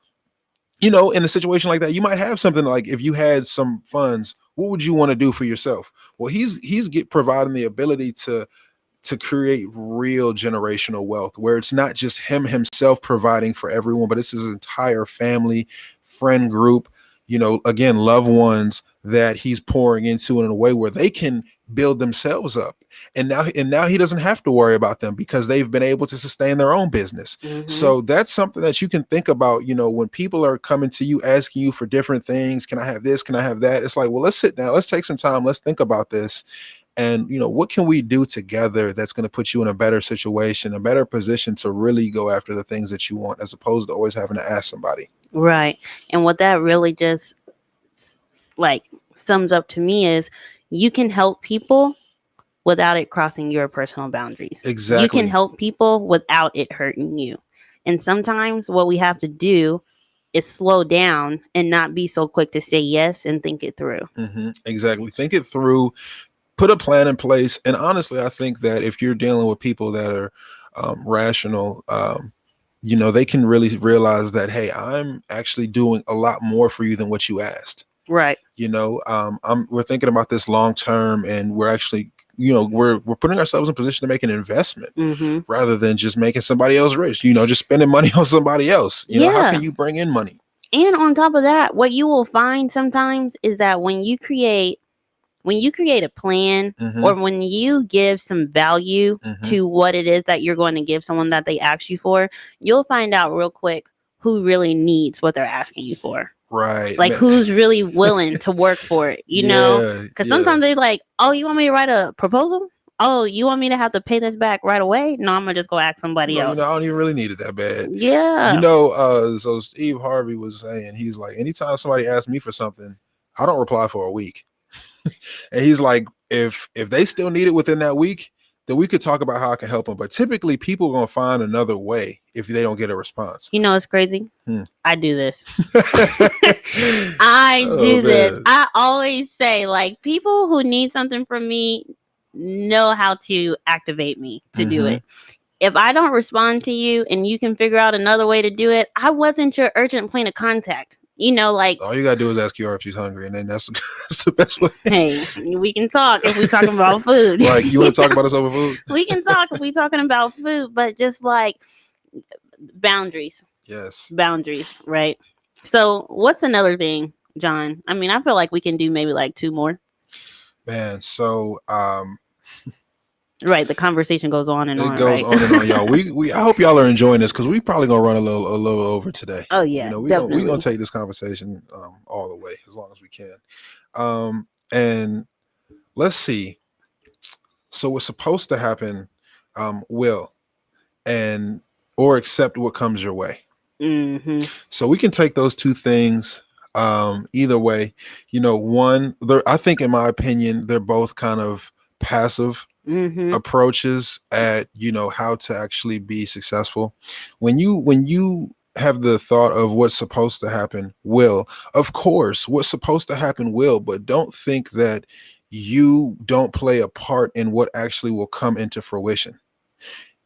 in a situation like that, you might have something like, if you had some funds, what would you want to do for yourself? Well, he's providing the ability to create real generational wealth, where it's not just himself providing for everyone, but it's his entire family, friend group, again, loved ones that he's pouring into in a way where they can build themselves up. And now he doesn't have to worry about them, because they've been able to sustain their own business. So that's something that you can think about, when people are coming to you, asking you for different things. Can I have this? Can I have that? It's like, well, let's sit down. Let's take some time. Let's think about this. And, what can we do together that's going to put you in a better situation, a better position to really go after the things that you want, as opposed to always having to ask somebody. Right. And what that really just like sums up to me is, you can help people without it crossing your personal boundaries. Exactly. You can help people without it hurting you. And sometimes what we have to do is slow down and not be so quick to say yes, and think it through. Exactly. Think it through, put a plan in place. And honestly, I think that if you're dealing with people that are rational, they can really realize that, hey, I'm actually doing a lot more for you than what you asked. Right. We're thinking about this long term, and we're actually, we're putting ourselves in position to make an investment rather than just making somebody else rich, just spending money on somebody else. How can you bring in money? And on top of that, what you will find sometimes is that when you create a plan, or when you give some value to what it is that you're going to give someone that they ask you for, you'll find out real quick who really needs what they're asking you for. Right. Like, who's really willing to work for it, Because sometimes they're like, oh, you want me to write a proposal? Oh, you want me to have to pay this back right away? No, I'm going to just go ask somebody else. I don't even really need it that bad. Yeah. So Steve Harvey was saying, he's like, anytime somebody asks me for something, I don't reply for a week. And he's like, if they still need it within that week, then we could talk about how I can help them. But typically people are going to find another way if they don't get a response. You know, it's crazy. I do this. I do this. I always say, like, people who need something from me know how to activate me to do it. If I don't respond to you and you can figure out another way to do it, I wasn't your urgent point of contact. You know, like, all you gotta do is ask Ciore if she's hungry, and then that's the best way. Hey, we can talk if we're talking about food. Like, you want to talk about us over food? We can talk if we're talking about food, but just like boundaries. Yes. Boundaries, right? So what's another thing, John? I mean, I feel like we can do maybe like 2 more. Man, so right, the conversation goes on and on. It goes on and on, y'all. We I hope y'all are enjoying this, because we probably gonna run a little over today. Oh yeah, you know, we're gonna take this conversation all the way as long as we can. And let's see. So what's supposed to happen will, and or accept what comes your way. So we can take those 2 things either way. You know, one, I think, in my opinion, they're both kind of passive approaches at, you know, how to actually be successful. When you have the thought of what's supposed to happen will, of course, what's supposed to happen will, but don't think that you don't play a part in what actually will come into fruition.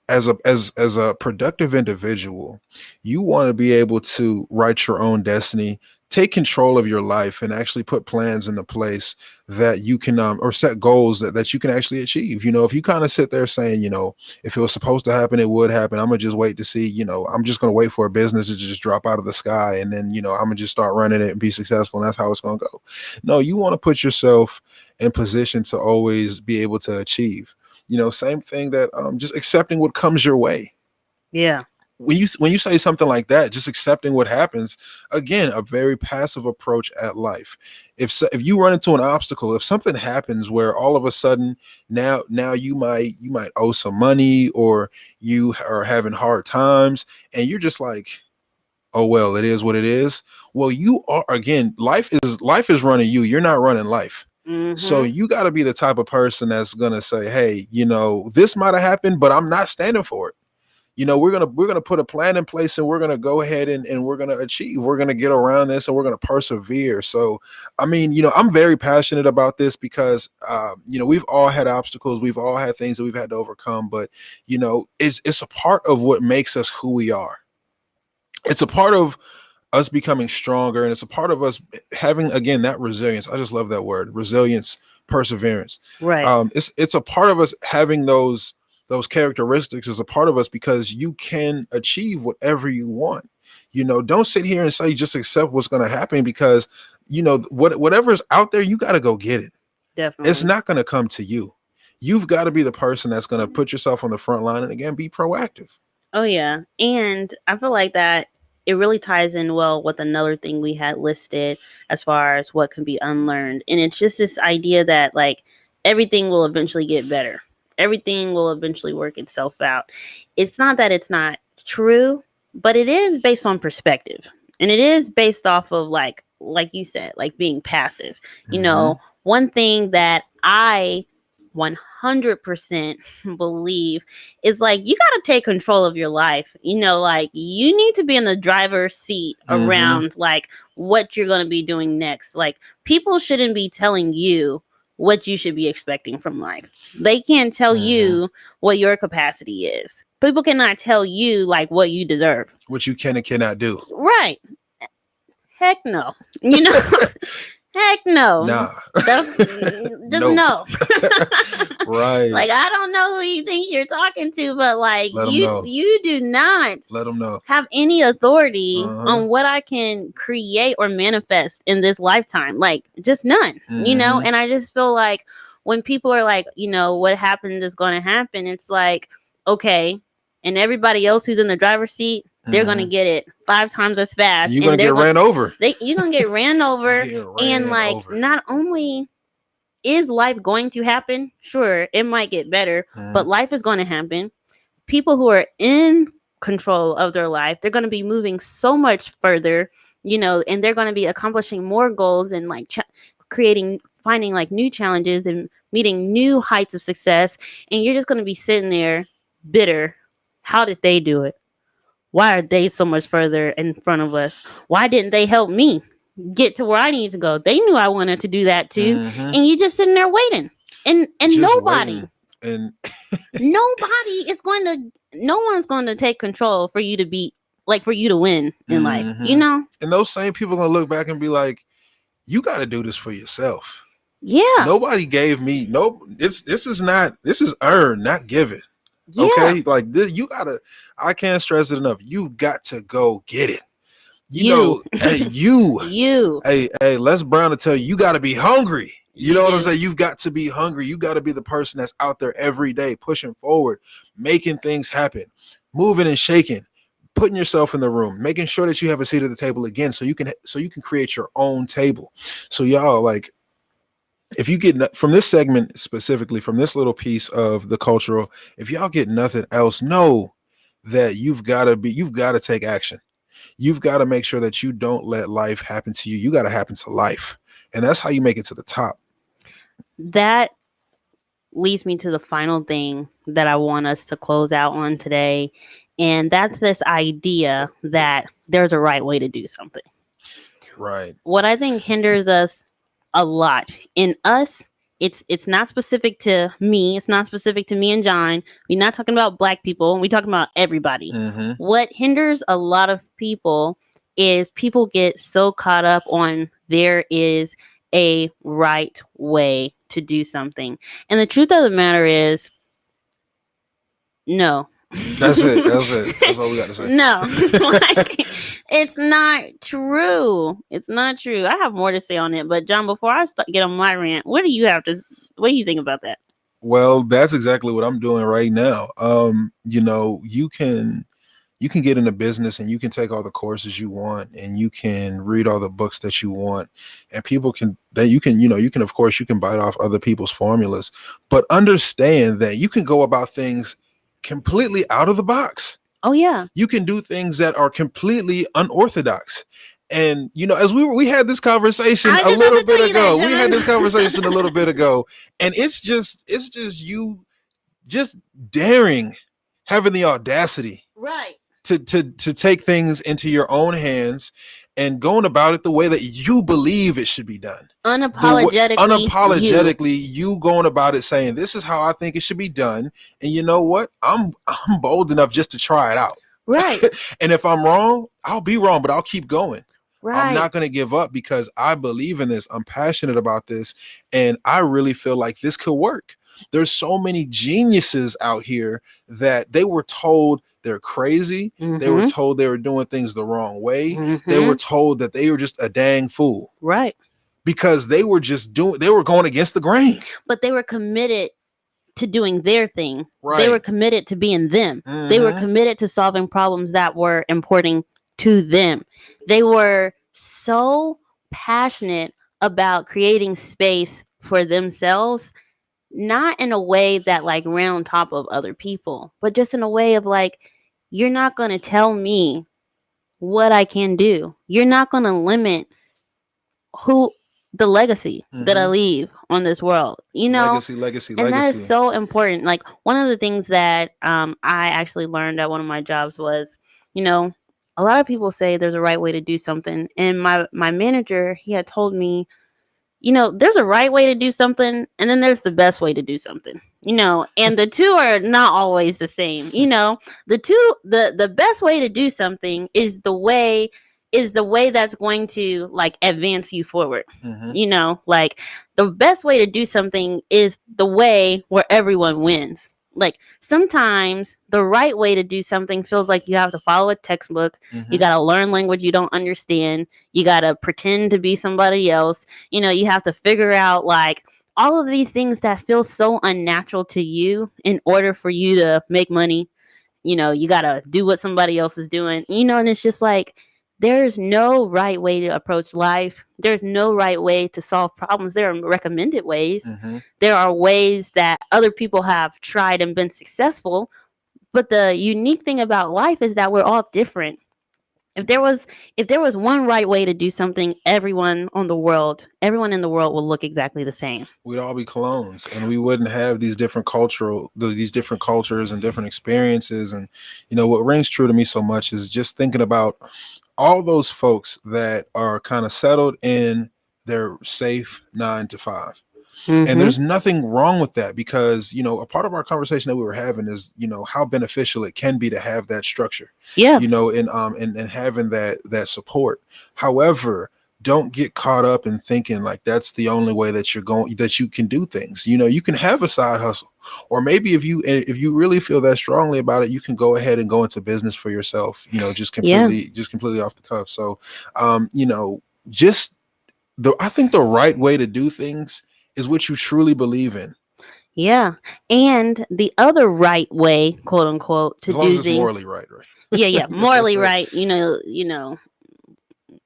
As a productive individual, you want to be able to write your own destiny, take control of your life, and actually put plans into place that you can or set goals that you can actually achieve. You know, if you kind of sit there saying, you know, if it was supposed to happen, it would happen. I'm gonna just wait to see, you know, I'm just gonna wait for a business to just drop out of the sky, and then, you know, I'm gonna just start running it and be successful, and that's how it's gonna go. No, you want to put yourself in position to always be able to achieve. You know, same thing that just accepting what comes your way. Yeah. When you say something like that, just accepting what happens, again, a very passive approach at life. If you run into an obstacle, if something happens where all of a sudden now you might owe some money, or you are having hard times, and you're just like, oh well, it is what it is. Well, you are, again, life is running you. You're not running life. So you got to be the type of person that's gonna say, hey, you know, this might have happened, but I'm not standing for it. You know, we're gonna put a plan in place, and we're gonna go ahead and we're gonna achieve. We're gonna get around this, and we're gonna persevere. So, I mean, you know, I'm very passionate about this because, you know, we've all had obstacles, we've all had things that we've had to overcome, but, you know, it's a part of what makes us who we are. It's a part of us becoming stronger, and it's a part of us having, again, that resilience. I just love that word, resilience, perseverance. Right. It's a part of us having those characteristics as a part of us, because you can achieve whatever you want. You know, don't sit here and say just accept what's going to happen, because, you know, whatever's out there, you got to go get it. Definitely. It's not going to come to you. You've got to be the person that's going to put yourself on the front line, and again, be proactive. Oh yeah. And I feel like that it really ties in well with another thing we had listed as far as what can be unlearned. And it's just this idea that, like, everything will eventually get better. Everything will eventually work itself out. It's not that it's not true, but it is based on perspective. And it is based off of, like you said, like being passive. You know, one thing that I 100% believe is, like, you got to take control of your life. You know, like, you need to be in the driver's seat around like what you're going to be doing next. Like, people shouldn't be telling you what you should be expecting from life. They can't tell you what your capacity is. People cannot tell you, like, what you deserve, what you can and cannot do. Right. Heck no. You know. Heck no. Nah. Just no. Right. Like, I don't know who you think you're talking to, but, like, you do not let them know have any authority on what I can create or manifest in this lifetime. Like, just none. You know, and I just feel like when people are like, you know, what happens is going to happen, it's like, okay, and everybody else who's in the driver's seat, they're going to get it 5 times as fast. You're going to get ran over. You're going to get ran over. And, like, not only is life going to happen, sure, it might get better, but life is going to happen. People who are in control of their life, they're going to be moving so much further, you know, and they're going to be accomplishing more goals and, like, creating finding like new challenges and meeting new heights of success, and you're just going to be sitting there bitter. How did they do it? Why are they so much further in front of us? Why didn't they help me get to where I need to go? They knew I wanted to do that too. And you just sitting there waiting. And just nobody waiting. And no one's going to take control for you to be like, for you to win in life, you know? And those same people are going to look back and be like, you got to do this for yourself. Yeah. Nobody gave me this is earned, not given. Yeah. Okay, like this, I can't stress it enough. You got to go get it. You know, hey, Les Brown to tell you got to be hungry. You know what I'm saying? You've got to be hungry. You got to be the person that's out there every day, pushing forward, making things happen, moving and shaking, putting yourself in the room, making sure that you have a seat at the table again, so you can create your own table. So y'all, like, if you get from this segment, specifically from this little piece of the cultural, if y'all get nothing else, know that you've got to take action. You've got to make sure that you don't let life happen to you. You got to happen to life. And that's how you make it to the top. That leads me to the final thing that I want us to close out on today. And that's this idea that there's a right way to do something. Right. What I think hinders us a lot in us, it's not specific to me. It's not specific to me and John. We're not talking about Black people. We're talking about everybody. What hinders a lot of people is people get so caught up on there is a right way to do something. And the truth of the matter is, no. That's it. That's all we got to say. No, like, it's not true. It's not true. I have more to say on it, but John, before I get on my rant, what do you think about that? Well, that's exactly what I'm doing right now. You know, you can get into business and you can take all the courses you want and you can read all the books that you want, and you can of course you can bite off other people's formulas, but understand that you can go about things completely out of the box. Oh yeah. You can do things that are completely unorthodox. And you know, as we had this conversation a little bit ago. And it's just you just daring, having the audacity. Right. To take things into your own hands and going about it the way that you believe it should be done. Unapologetically you going about it saying, this is how I think it should be done. And you know what? I'm bold enough just to try it out. Right. And if I'm wrong, I'll be wrong, but I'll keep going. Right. I'm not going to give up because I believe in this. I'm passionate about this. And I really feel like this could work. There's so many geniuses out here that they were told they're crazy. They were told they were doing things the wrong way. They were told that they were just a dang fool. Right. Because they were going against the grain. But they were committed to doing their thing. Right. They were committed to being them. They were committed to solving problems that were important to them. They were so passionate about creating space for themselves, not in a way that like ran on top of other people, but just in a way of like, you're not going to tell me what I can do. You're not going to limit the legacy that I leave on this world, you know? Legacy. That is so important. Like, one of the things that I actually learned at one of my jobs was, you know, a lot of people say there's a right way to do something. And my manager, he had told me, you know, there's a right way to do something, and then there's the best way to do something, you know, and the two are not always the same. You know, the best way to do something is the way that's going to like advance you forward. You know, like the best way to do something is the way where everyone wins. Like sometimes the right way to do something feels like you have to follow a textbook. You got to learn language you don't understand. You got to pretend to be somebody else. You know, you have to figure out like all of these things that feel so unnatural to you in order for you to make money. You know, you got to do what somebody else is doing, you know, and it's just like, there's no right way to approach life. There's no right way to solve problems. There are recommended ways. There are ways that other people have tried and been successful. But the unique thing about life is that we're all different. If there was one right way to do something, everyone in the world will look exactly the same. We'd all be clones, and we wouldn't have these different cultures and different experiences. And what rings true to me so much is just thinking about all those folks that are kind of settled in their safe 9 to 5. And there's nothing wrong with that, because a part of our conversation that we were having is how beneficial it can be to have that structure, and having that support. However, don't get caught up in thinking like that's the only way that you can do things. You can have a side hustle, or maybe if you really feel that strongly about it, you can go ahead and go into business for yourself, just completely off the cuff. So I think the right way to do things is what you truly believe in. Yeah. And the other right way, quote unquote, to do things. Morally right? Yeah. Morally right.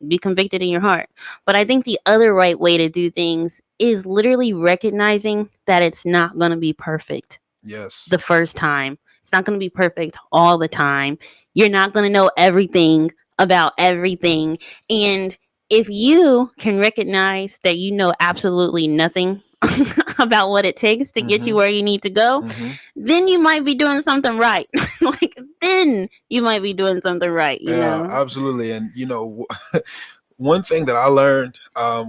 Be convicted in your heart. But I think the other right way to do things is literally recognizing that it's not going to be perfect. Yes. The first time. It's not going to be perfect all the time. You're not going to know everything about everything. And if you can recognize that you know absolutely nothing about what it takes to get you where you need to go, then you might be doing something right. Then you might be doing something right. You know? Absolutely. And one thing that I learned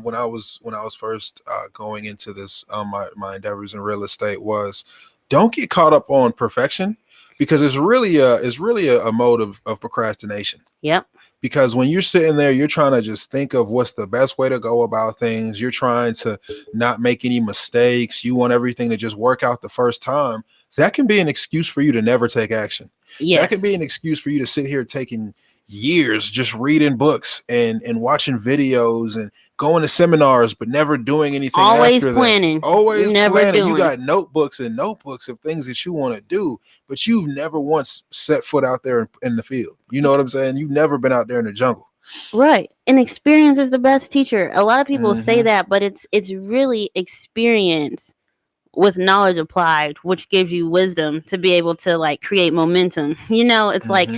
when I was first going into this my endeavors in real estate was, don't get caught up on perfection, because it's really a mode of procrastination. Yep. Because when you're sitting there, you're trying to just think of what's the best way to go about things. You're trying to not make any mistakes. You want everything to just work out the first time. That can be an excuse for you to never take action. Yes. That can be an excuse for you to sit here taking years just reading books and watching videos and going to seminars, but never doing anything. Always after planning. That. Always never planning. Doing. You got notebooks and notebooks of things that you want to do, but you've never once set foot out there in the field. You know what I'm saying? You've never been out there in the jungle. Right. And experience is the best teacher. A lot of people say that, but it's really experience with knowledge applied, which gives you wisdom to be able to create momentum. It's like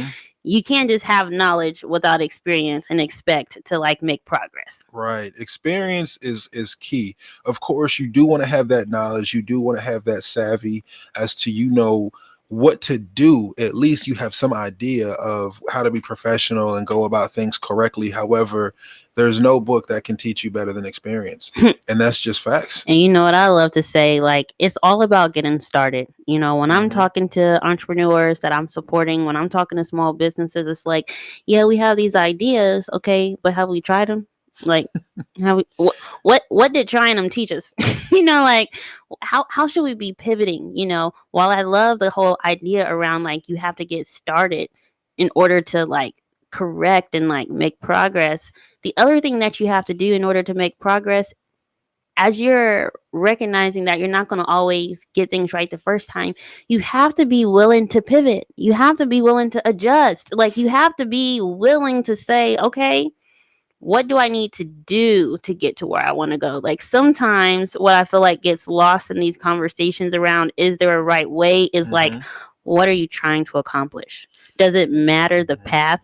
you can't just have knowledge without experience and expect to make progress. Right. Experience is key. Of course, you do want to have that knowledge. You do want to have that savvy as to what to do. At least you have some idea of how to be professional and go about things correctly. However, there's no book that can teach you better than experience. And that's just facts. And you know what I love to say, it's all about getting started. When I'm talking to entrepreneurs that I'm supporting, when I'm talking to small businesses, it's like, yeah, we have these ideas. Okay. But have we tried them? What did trying them teach us? How should we be pivoting? While I love the whole idea around you have to get started in order to correct and make progress. The other thing that you have to do in order to make progress, as you're recognizing that you're not going to always get things right the first time, you have to be willing to pivot. You have to be willing to adjust. You have to be willing to say, okay, what do I need to do to get to where I want to go? Sometimes what I feel gets lost in these conversations around, is there a right way, is what are you trying to accomplish? Does it matter the path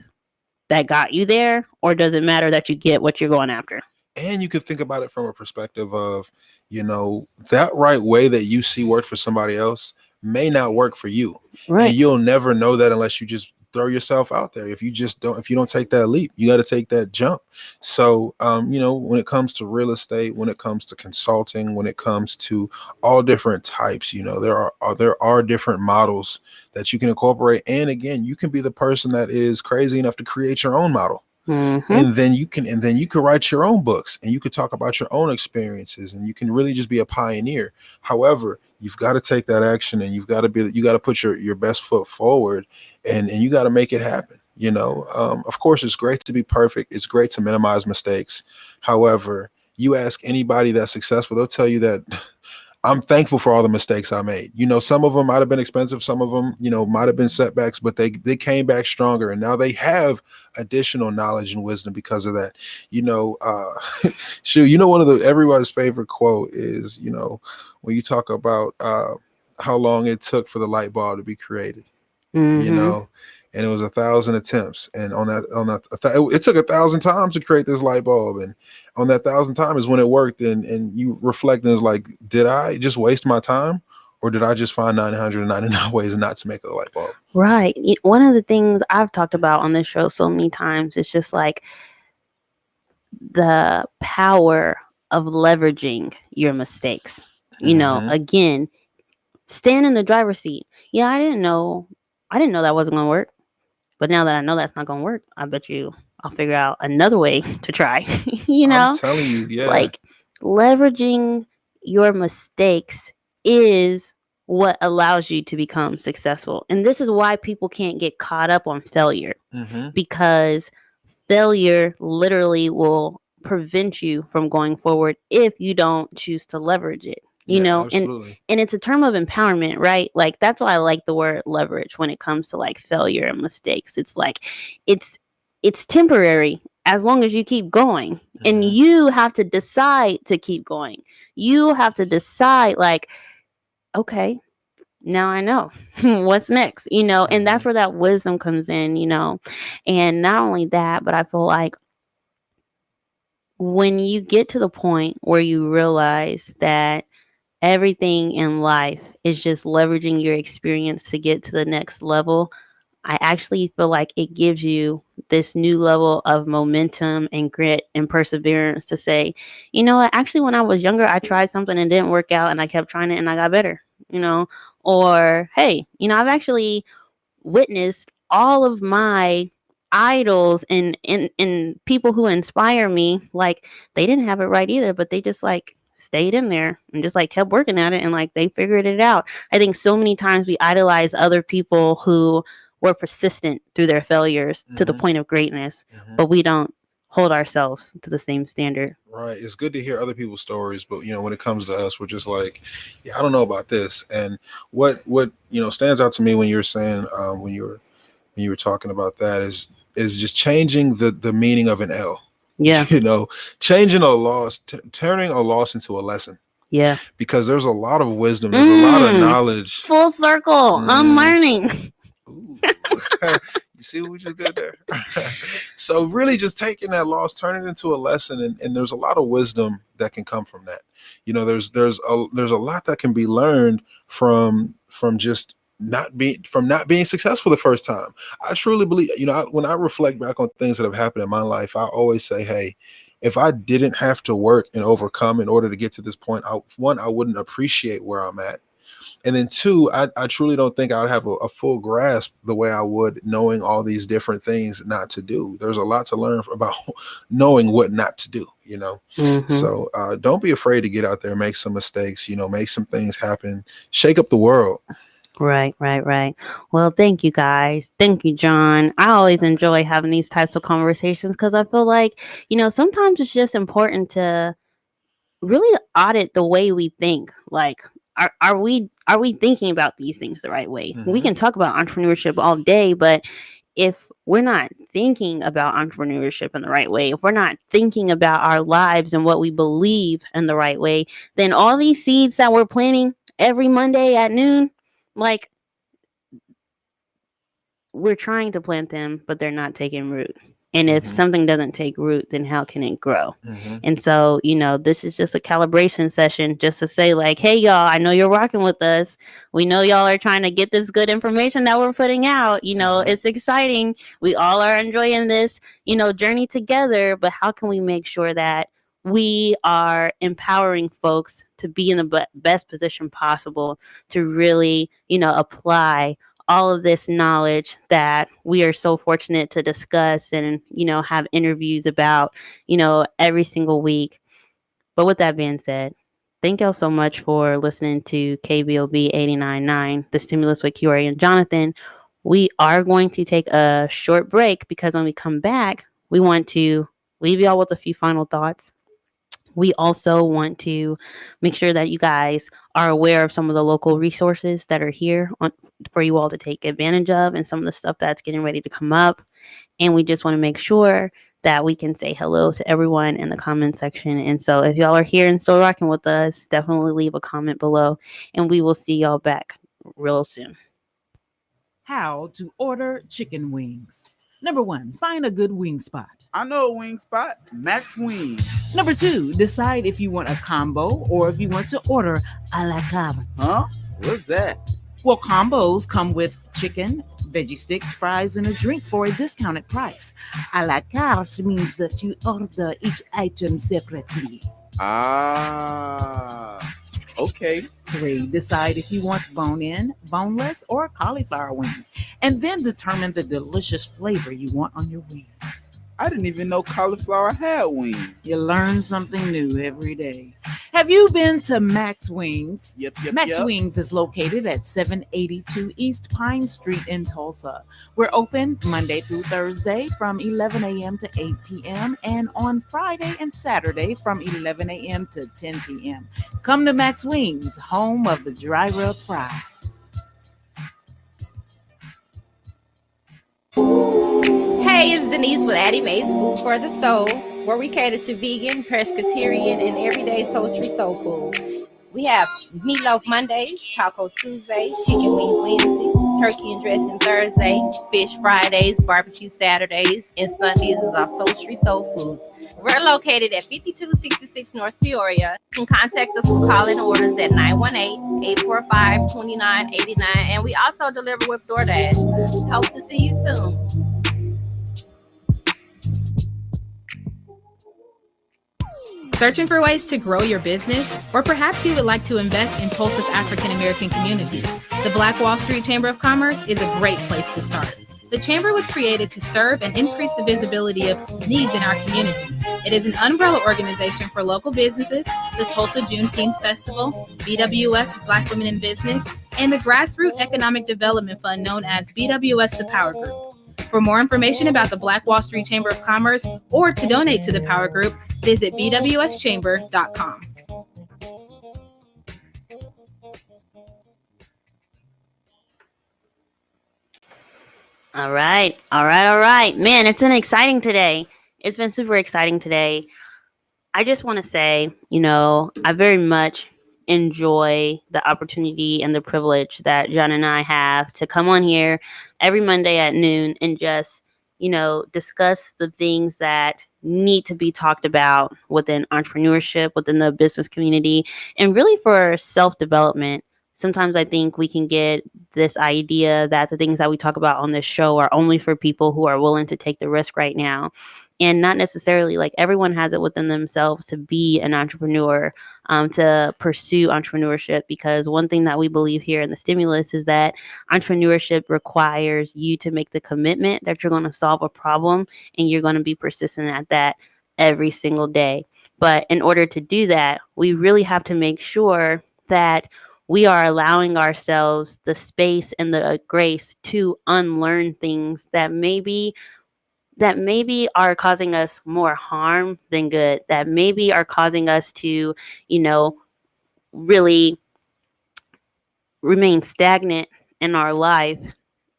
that got you there, or does it matter that you get what you're going after? And you could think about it from a perspective of, that right way that you see work for somebody else may not work for you. Right. And you'll never know that unless you just throw yourself out there. If you don't take that leap, you got to take that jump. So, when it comes to real estate, when it comes to consulting, when it comes to all different types, there are different models that you can incorporate. And again, you can be the person that is crazy enough to create your own model. And then you can write your own books, and you can talk about your own experiences, and you can really just be a pioneer. However, you've got to take that action, and you got to put your best foot forward, and you got to make it happen. Of course, it's great to be perfect. It's great to minimize mistakes. However, you ask anybody that's successful, they'll tell you that I'm thankful for all the mistakes I made. Some of them might have been expensive. Some of them, might have been setbacks, but they came back stronger. And now they have additional knowledge and wisdom because of that. One of everybody's favorite quote is, when you talk about how long it took for the light bulb to be created, and it was 1,000 attempts. And it took 1,000 times to create this light bulb. And on that 1,000 times is when it worked. And you reflect and it's like, did I just waste my time? Or did I just find 999 ways not to make a light bulb? Right. One of the things I've talked about on this show so many times is just like the power of leveraging your mistakes. You know, again, stand in the driver's seat. Yeah, I didn't know that wasn't going to work. But now that I know that's not going to work, I bet you I'll figure out another way to try. You know, I'm telling you, yeah. Like leveraging your mistakes is what allows you to become successful. And this is why people can't get caught up on failure, because failure literally will prevent you from going forward if you don't choose to leverage it. You know, absolutely. and it's a term of empowerment, right? Like that's why I like the word leverage when it comes to like failure and mistakes. It's like it's temporary as long as you keep going. And you have to decide to keep going. You have to decide like, okay, now I know what's next, you know, and that's where that wisdom comes in, you know. And not only that, but I feel like when you get to the point where you realize that everything in life is just leveraging your experience to get to the next level, I actually feel like it gives you this new level of momentum and grit and perseverance to say, you know what, actually when I was younger, I tried something and didn't work out and I kept trying it and I got better, you know, or, hey, you know, I've actually witnessed all of my idols and people who inspire me, like they didn't have it right either, but they just like stayed in there and just like kept working at it and like they figured it out. I think so many times we idolize other people who were persistent through their failures to the point of greatness, but we don't hold ourselves to the same standard. Right. It's good to hear other people's stories, but you know, when it comes to us, we're just like, yeah, I don't know about this. And what you know stands out to me when you're saying when you were talking about that is just changing the meaning of an L. Yeah. You know, changing a loss, turning a loss into a lesson. Yeah. Because there's a lot of wisdom, there's a lot of knowledge. Full circle. I'm learning. Ooh. You see what we just did there? So really just taking that loss, turning it into a lesson, and there's a lot of wisdom that can come from that. You know, there's a lot that can be learned from just not being successful the first time. I truly believe, you know, when I reflect back on things that have happened in my life, I always say, hey, if I didn't have to work and overcome in order to get to this point, I wouldn't appreciate where I'm at. And then two, I truly don't think I would have a full grasp the way I would knowing all these different things not to do. There's a lot to learn about knowing what not to do, you know? So don't be afraid to get out there, make some mistakes, you know, make some things happen, shake up the world. Right. Well, thank you guys. Thank you, John. I always enjoy having these types of conversations because I feel like, you know, sometimes it's just important to really audit the way we think. Like, are we thinking about these things the right way? We can talk about entrepreneurship all day, but if we're not thinking about entrepreneurship in the right way, if we're not thinking about our lives and what we believe in the right way, then all these seeds that we're planting every Monday at noon, like we're trying to plant them, but they're not taking root. And if something doesn't take root, then how can it grow? And so, you know, this is just a calibration session just to say like, hey, y'all, I know you're rocking with us. We know y'all are trying to get this good information that we're putting out. You know, it's exciting. We all are enjoying this, you know, journey together. But how can we make sure that we are empowering folks to be in the best position possible to really, you know, apply all of this knowledge that we are so fortunate to discuss and, you know, have interviews about, you know, every single week. But with that being said, thank y'all so much for listening to KBOB 89.9, The Stimulus with Ciore and Jonathan. We are going to take a short break because when we come back, we want to leave y'all with a few final thoughts. We also want to make sure that you guys are aware of some of the local resources that are here for you all to take advantage of and some of the stuff that's getting ready to come up. And we just want to make sure that we can say hello to everyone in the comment section. And so if y'all are here and still rocking with us, definitely leave a comment below and we will see y'all back real soon. How to order chicken wings. Number 1, find a good wing spot. I know a wing spot, Max Wings. Number 2, decide if you want a combo or if you want to order a la carte. Huh? What's that? Well, combos come with chicken, veggie sticks, fries, and a drink for a discounted price. A la carte means that you order each item separately. Okay. 3, decide if you want bone-in, boneless, or cauliflower wings, and then determine the delicious flavor you want on your wings. I didn't even know cauliflower had wings. You learn something new every day. Have you been to Max Wings? Yep. Max Wings is located at 782 East Pine Street in Tulsa. We're open Monday through Thursday from 11 a.m. to 8 p.m. and on Friday and Saturday from 11 a.m. to 10 p.m. Come to Max Wings, home of the dry rub fries. Hey, it's Denise with Addie Mae's Food for the Soul, where we cater to vegan, pescatarian, and everyday sultry soul food. We have meatloaf Mondays, taco Tuesday, chicken wing Wednesday, turkey and dressing Thursday, fish Fridays, barbecue Saturdays, and Sundays is our sultry soul foods. We're located at 5266 North Peoria. You can contact us for call-in orders at 918-845-2989, and we also deliver with DoorDash. Hope to see you soon. Searching for ways to grow your business? Or perhaps you would like to invest in Tulsa's African American community? The Black Wall Street Chamber of Commerce is a great place to start. The Chamber was created to serve and increase the visibility of needs in our community. It is an umbrella organization for local businesses, the Tulsa Juneteenth Festival, BWS Black Women in Business, and the Grassroots Economic Development Fund known as BWS The Power Group. For more information about the Black Wall Street Chamber of Commerce or to donate to the Power Group, visit bwschamber.com. All right. Man, it's been exciting today. It's been super exciting today. I just want to say, I very much enjoy the opportunity and the privilege that John and I have to come on here every Monday at noon and just, discuss the things that need to be talked about within entrepreneurship, within the business community, and really for self-development. Sometimes I think we can get this idea that the things that we talk about on this show are only for people who are willing to take the risk right now. And not necessarily, like, everyone has it within themselves to be an entrepreneur, to pursue entrepreneurship, because one thing that we believe here in the stimulus is that entrepreneurship requires you to make the commitment that you're going to solve a problem and you're going to be persistent at that every single day. But in order to do that, we really have to make sure that we are allowing ourselves the space and the grace to unlearn things that maybe are causing us more harm than good, that maybe are causing us to, really remain stagnant in our life,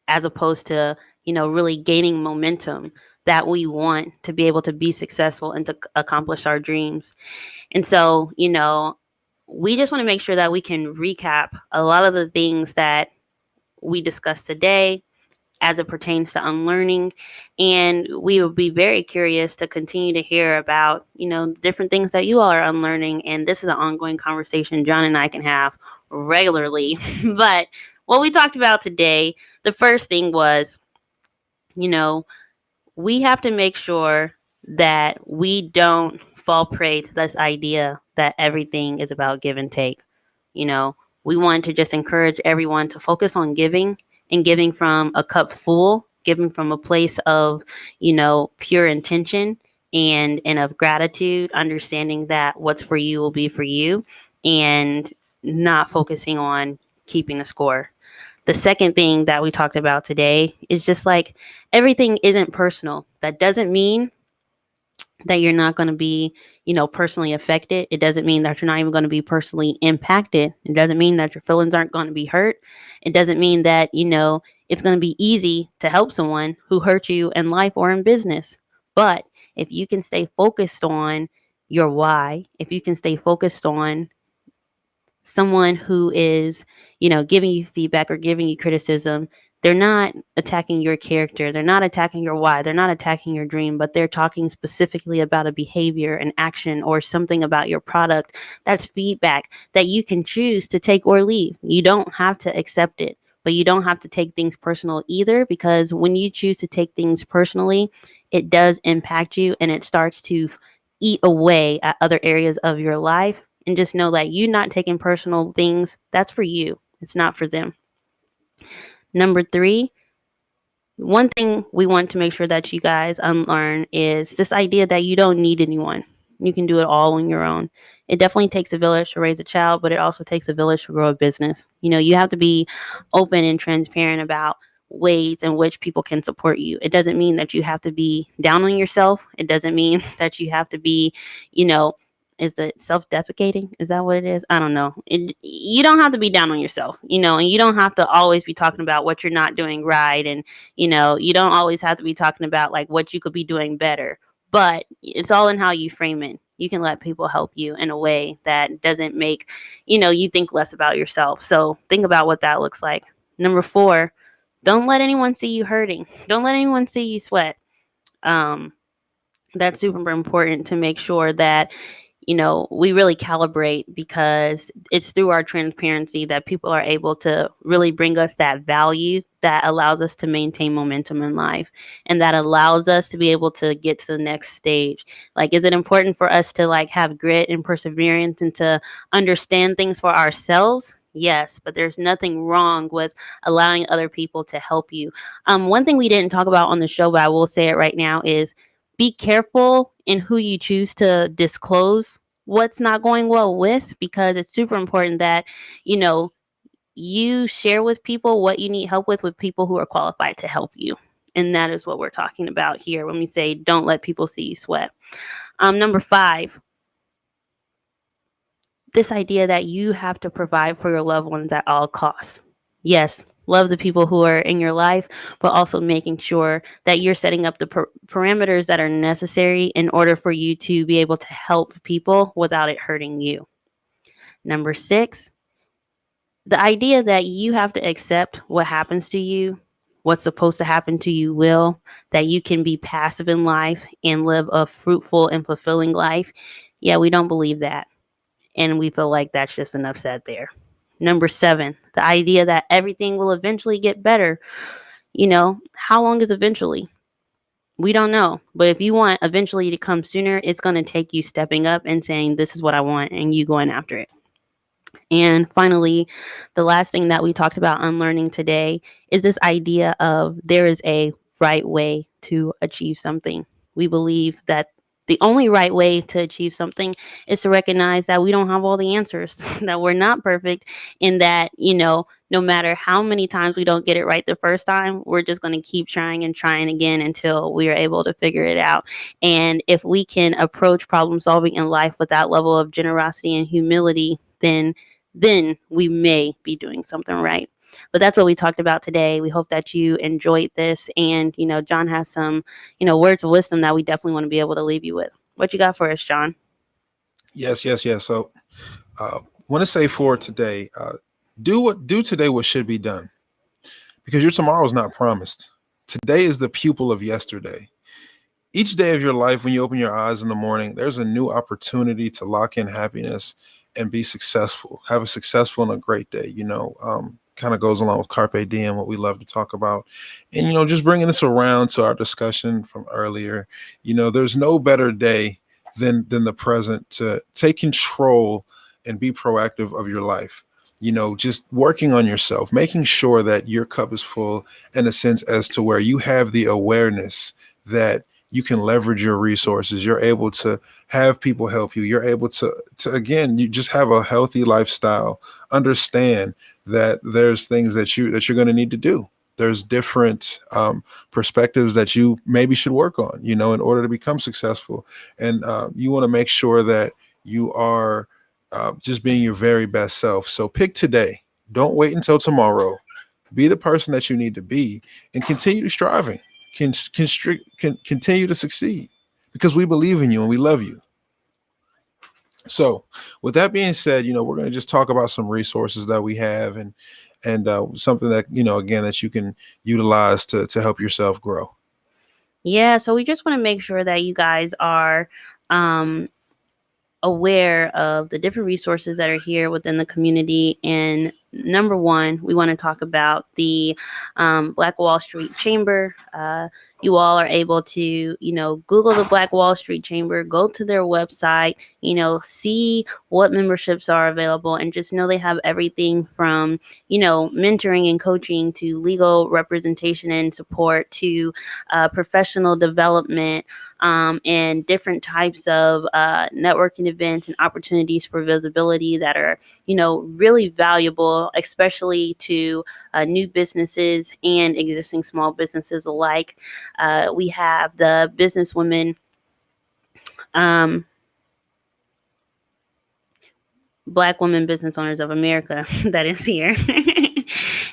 as opposed to, really gaining momentum that we want to be able to be successful and to accomplish our dreams. And so, we just want to make sure that we can recap a lot of the things that we discussed today as it pertains to unlearning. And we will be very curious to continue to hear about, different things that you all are unlearning. And this is an ongoing conversation John and I can have regularly. But what we talked about today, the first thing was, we have to make sure that we don't fall prey to this idea that everything is about give and take. We want to just encourage everyone to focus on giving, and giving from a cup full, giving from a place of, pure intention and of gratitude, understanding that what's for you will be for you, and not focusing on keeping a score. The second thing that we talked about today is just like, everything isn't personal. That doesn't mean that you're not going to be, personally affected. It doesn't mean that you're not even going to be personally impacted. It doesn't mean that your feelings aren't going to be hurt. It doesn't mean that, it's going to be easy to help someone who hurt you in life or in business. But if you can stay focused on your why, if you can stay focused on someone who is, giving you feedback or giving you criticism, They're not attacking your character. They're not attacking your why. They're not attacking your dream, but they're talking specifically about a behavior, an action, or something about your product. That's feedback that you can choose to take or leave. You don't have to accept it, but you don't have to take things personal either, because when you choose to take things personally, it does impact you and it starts to eat away at other areas of your life. And just know that you not taking personal things, that's for you. It's not for them. Number 3, one thing we want to make sure that you guys unlearn is this idea that you don't need anyone. You can do it all on your own. It definitely takes a village to raise a child, but it also takes a village to grow a business. You have to be open and transparent about ways in which people can support you. It doesn't mean that you have to be down on yourself. It doesn't mean that you have to be, is it self-deprecating? Is that what it is? I don't know. You don't have to be down on yourself, and you don't have to always be talking about what you're not doing right. And, you don't always have to be talking about like what you could be doing better, but it's all in how you frame it. You can let people help you in a way that doesn't make, you think less about yourself. So think about what that looks like. Number 4, don't let anyone see you hurting. Don't let anyone see you sweat. That's super important to make sure that we really calibrate, because it's through our transparency that people are able to really bring us that value that allows us to maintain momentum in life, and that allows us to be able to get to the next stage. Like, is it important for us to like have grit and perseverance and to understand things for ourselves? Yes, but there's nothing wrong with allowing other people to help you. One thing we didn't talk about on the show, but I will say it right now, is be careful in who you choose to disclose what's not going well with, because it's super important that, you share with people what you need help with people who are qualified to help you. And that is what we're talking about here when we say don't let people see you sweat. Number 5, this idea that you have to provide for your loved ones at all costs. Yes, love the people who are in your life, but also making sure that you're setting up the parameters that are necessary in order for you to be able to help people without it hurting you. Number 6, the idea that you have to accept what happens to you, what's supposed to happen to you will, that you can be passive in life and live a fruitful and fulfilling life. Yeah, we don't believe that. And we feel like that's just enough said there. Number 7, the idea that everything will eventually get better. How long is eventually? We don't know. But if you want eventually to come sooner, it's going to take you stepping up and saying, this is what I want, and you going after it. And finally, the last thing that we talked about unlearning today is this idea of there is a right way to achieve something. We believe that the only right way to achieve something is to recognize that we don't have all the answers, that we're not perfect, and that, no matter how many times we don't get it right the first time, we're just going to keep trying and trying again until we are able to figure it out. And if we can approach problem solving in life with that level of generosity and humility, then we may be doing something right. But that's what we talked about today. We hope that you enjoyed this. And, John has some, words of wisdom that we definitely want to be able to leave you with. What you got for us, John? Yes. So want to say for today, do today what should be done, because your tomorrow is not promised. Today is the pupil of yesterday. Each day of your life, when you open your eyes in the morning, there's a new opportunity to lock in happiness and be successful, have a successful and a great day. Kind of goes along with Carpe Diem, what we love to talk about. And, just bringing this around to our discussion from earlier, there's no better day than the present to take control and be proactive of your life. Just working on yourself, making sure that your cup is full in a sense as to where you have the awareness that you can leverage your resources. You're able to have people help you. You're able to again, you just have a healthy lifestyle. Understand that there's things that you're going to need to do. There's different perspectives that you maybe should work on, in order to become successful. And you want to make sure that you are just being your very best self. So pick today. Don't wait until tomorrow. Be the person that you need to be and continue striving. Can continue to succeed, because we believe in you and we love you. So with that being said, we're going to just talk about some resources that we have and something that, again, that you can utilize to help yourself grow. Yeah. So we just want to make sure that you guys are aware of the different resources that are here within the community. And number one, we want to talk about the Black Wall Street Chamber. You all are able to, Google the Black Wall Street Chamber, go to their website, see what memberships are available, and just know they have everything from, mentoring and coaching to legal representation and support to professional development. And different types of networking events and opportunities for visibility that are, really valuable, especially to new businesses and existing small businesses alike. We have the Businesswomen Black Women Business Owners of America that is here.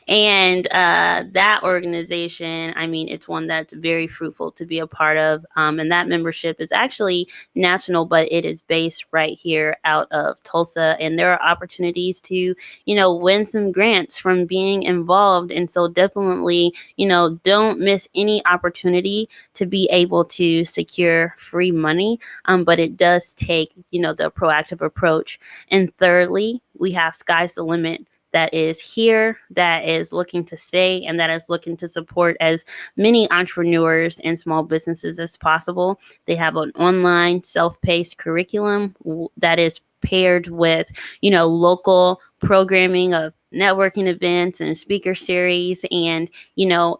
And that organization, it's one that's very fruitful to be a part of. And that membership is actually national, but it is based right here out of Tulsa. And there are opportunities to, win some grants from being involved. And so definitely, don't miss any opportunity to be able to secure free money. But it does take, the proactive approach. And thirdly, we have Sky's the Limit that is here, that is looking to stay, and that is looking to support as many entrepreneurs and small businesses as possible. They have an online self-paced curriculum that is paired with, local programming of networking events and speaker series. And,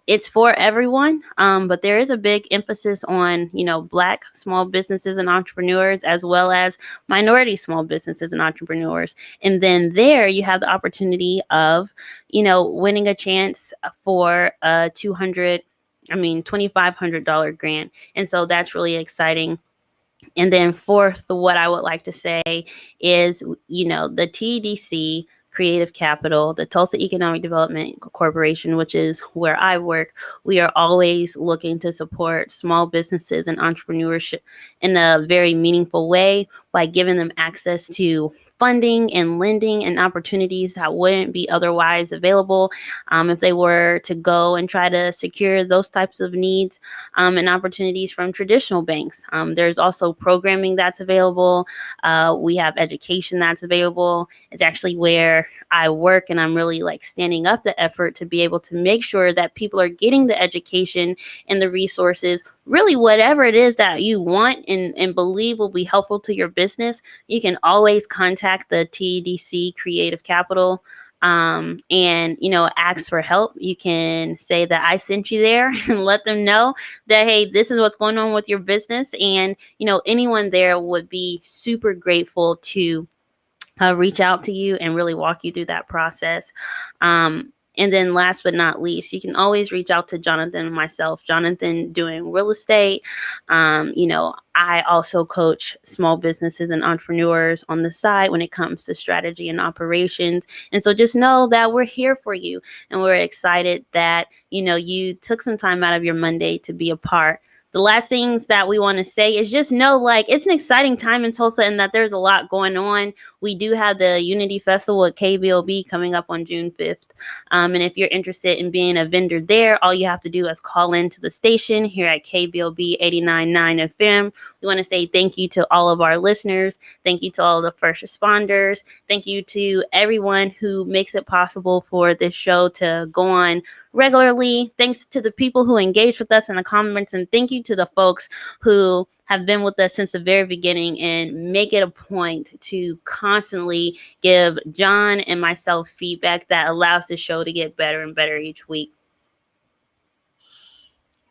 it's for everyone. But there is a big emphasis on, Black small businesses and entrepreneurs, as well as minority small businesses and entrepreneurs. And then there you have the opportunity of, winning a chance for a $2,500 grant. And so that's really exciting. And then fourth, what I would like to say is, the TEDC Creative Capital, the Tulsa Economic Development Corporation, which is where I work, we are always looking to support small businesses and entrepreneurship in a very meaningful way by giving them access to funding and lending and opportunities that wouldn't be otherwise available if they were to go and try to secure those types of needs and opportunities from traditional banks. There's also programming that's available. We have education that's available. It's actually where I work, and I'm really standing up the effort to be able to make sure that people are getting the education and the resources, really whatever it is that you want and believe will be helpful to your business. You can always contact the TEDC Creative Capital and, ask for help. You can say that I sent you there and let them know that, hey, this is what's going on with your business. And, anyone there would be super grateful to reach out to you and really walk you through that process. And then last but not least, you can always reach out to Jonathan and myself. Jonathan doing real estate. I also coach small businesses and entrepreneurs on the side when it comes to strategy and operations. And so just know that we're here for you, and we're excited that, you took some time out of your Monday to be a part. The last things that we want to say is just know, it's an exciting time in Tulsa and that there's a lot going on. We do have the Unity Festival at KBLB coming up on June 5th. And if you're interested in being a vendor there, all you have to do is call into the station here at KBLB 89.9 FM. We want to say thank you to all of our listeners. Thank you to all the first responders. Thank you to everyone who makes it possible for this show to go on regularly. Thanks to the people who engage with us in the comments, and thank you to the folks who have been with us since the very beginning and make it a point to constantly give John and myself feedback that allows the show to get better and better each week.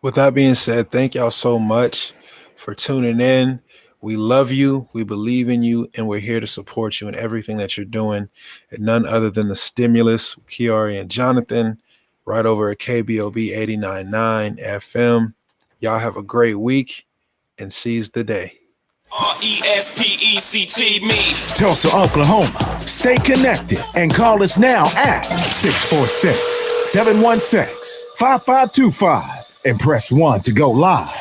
With that being said, thank y'all so much for tuning in. We love you, we believe in you, and we're here to support you in everything that you're doing. And none other than the Stimulus with Ciore and Jonathan, right over at KBOB 89.9 FM. Y'all have a great week and seize the day. RESPECT me. Tulsa, Oklahoma. Stay connected and call us now at 646-716-5525 and press 1 to go live.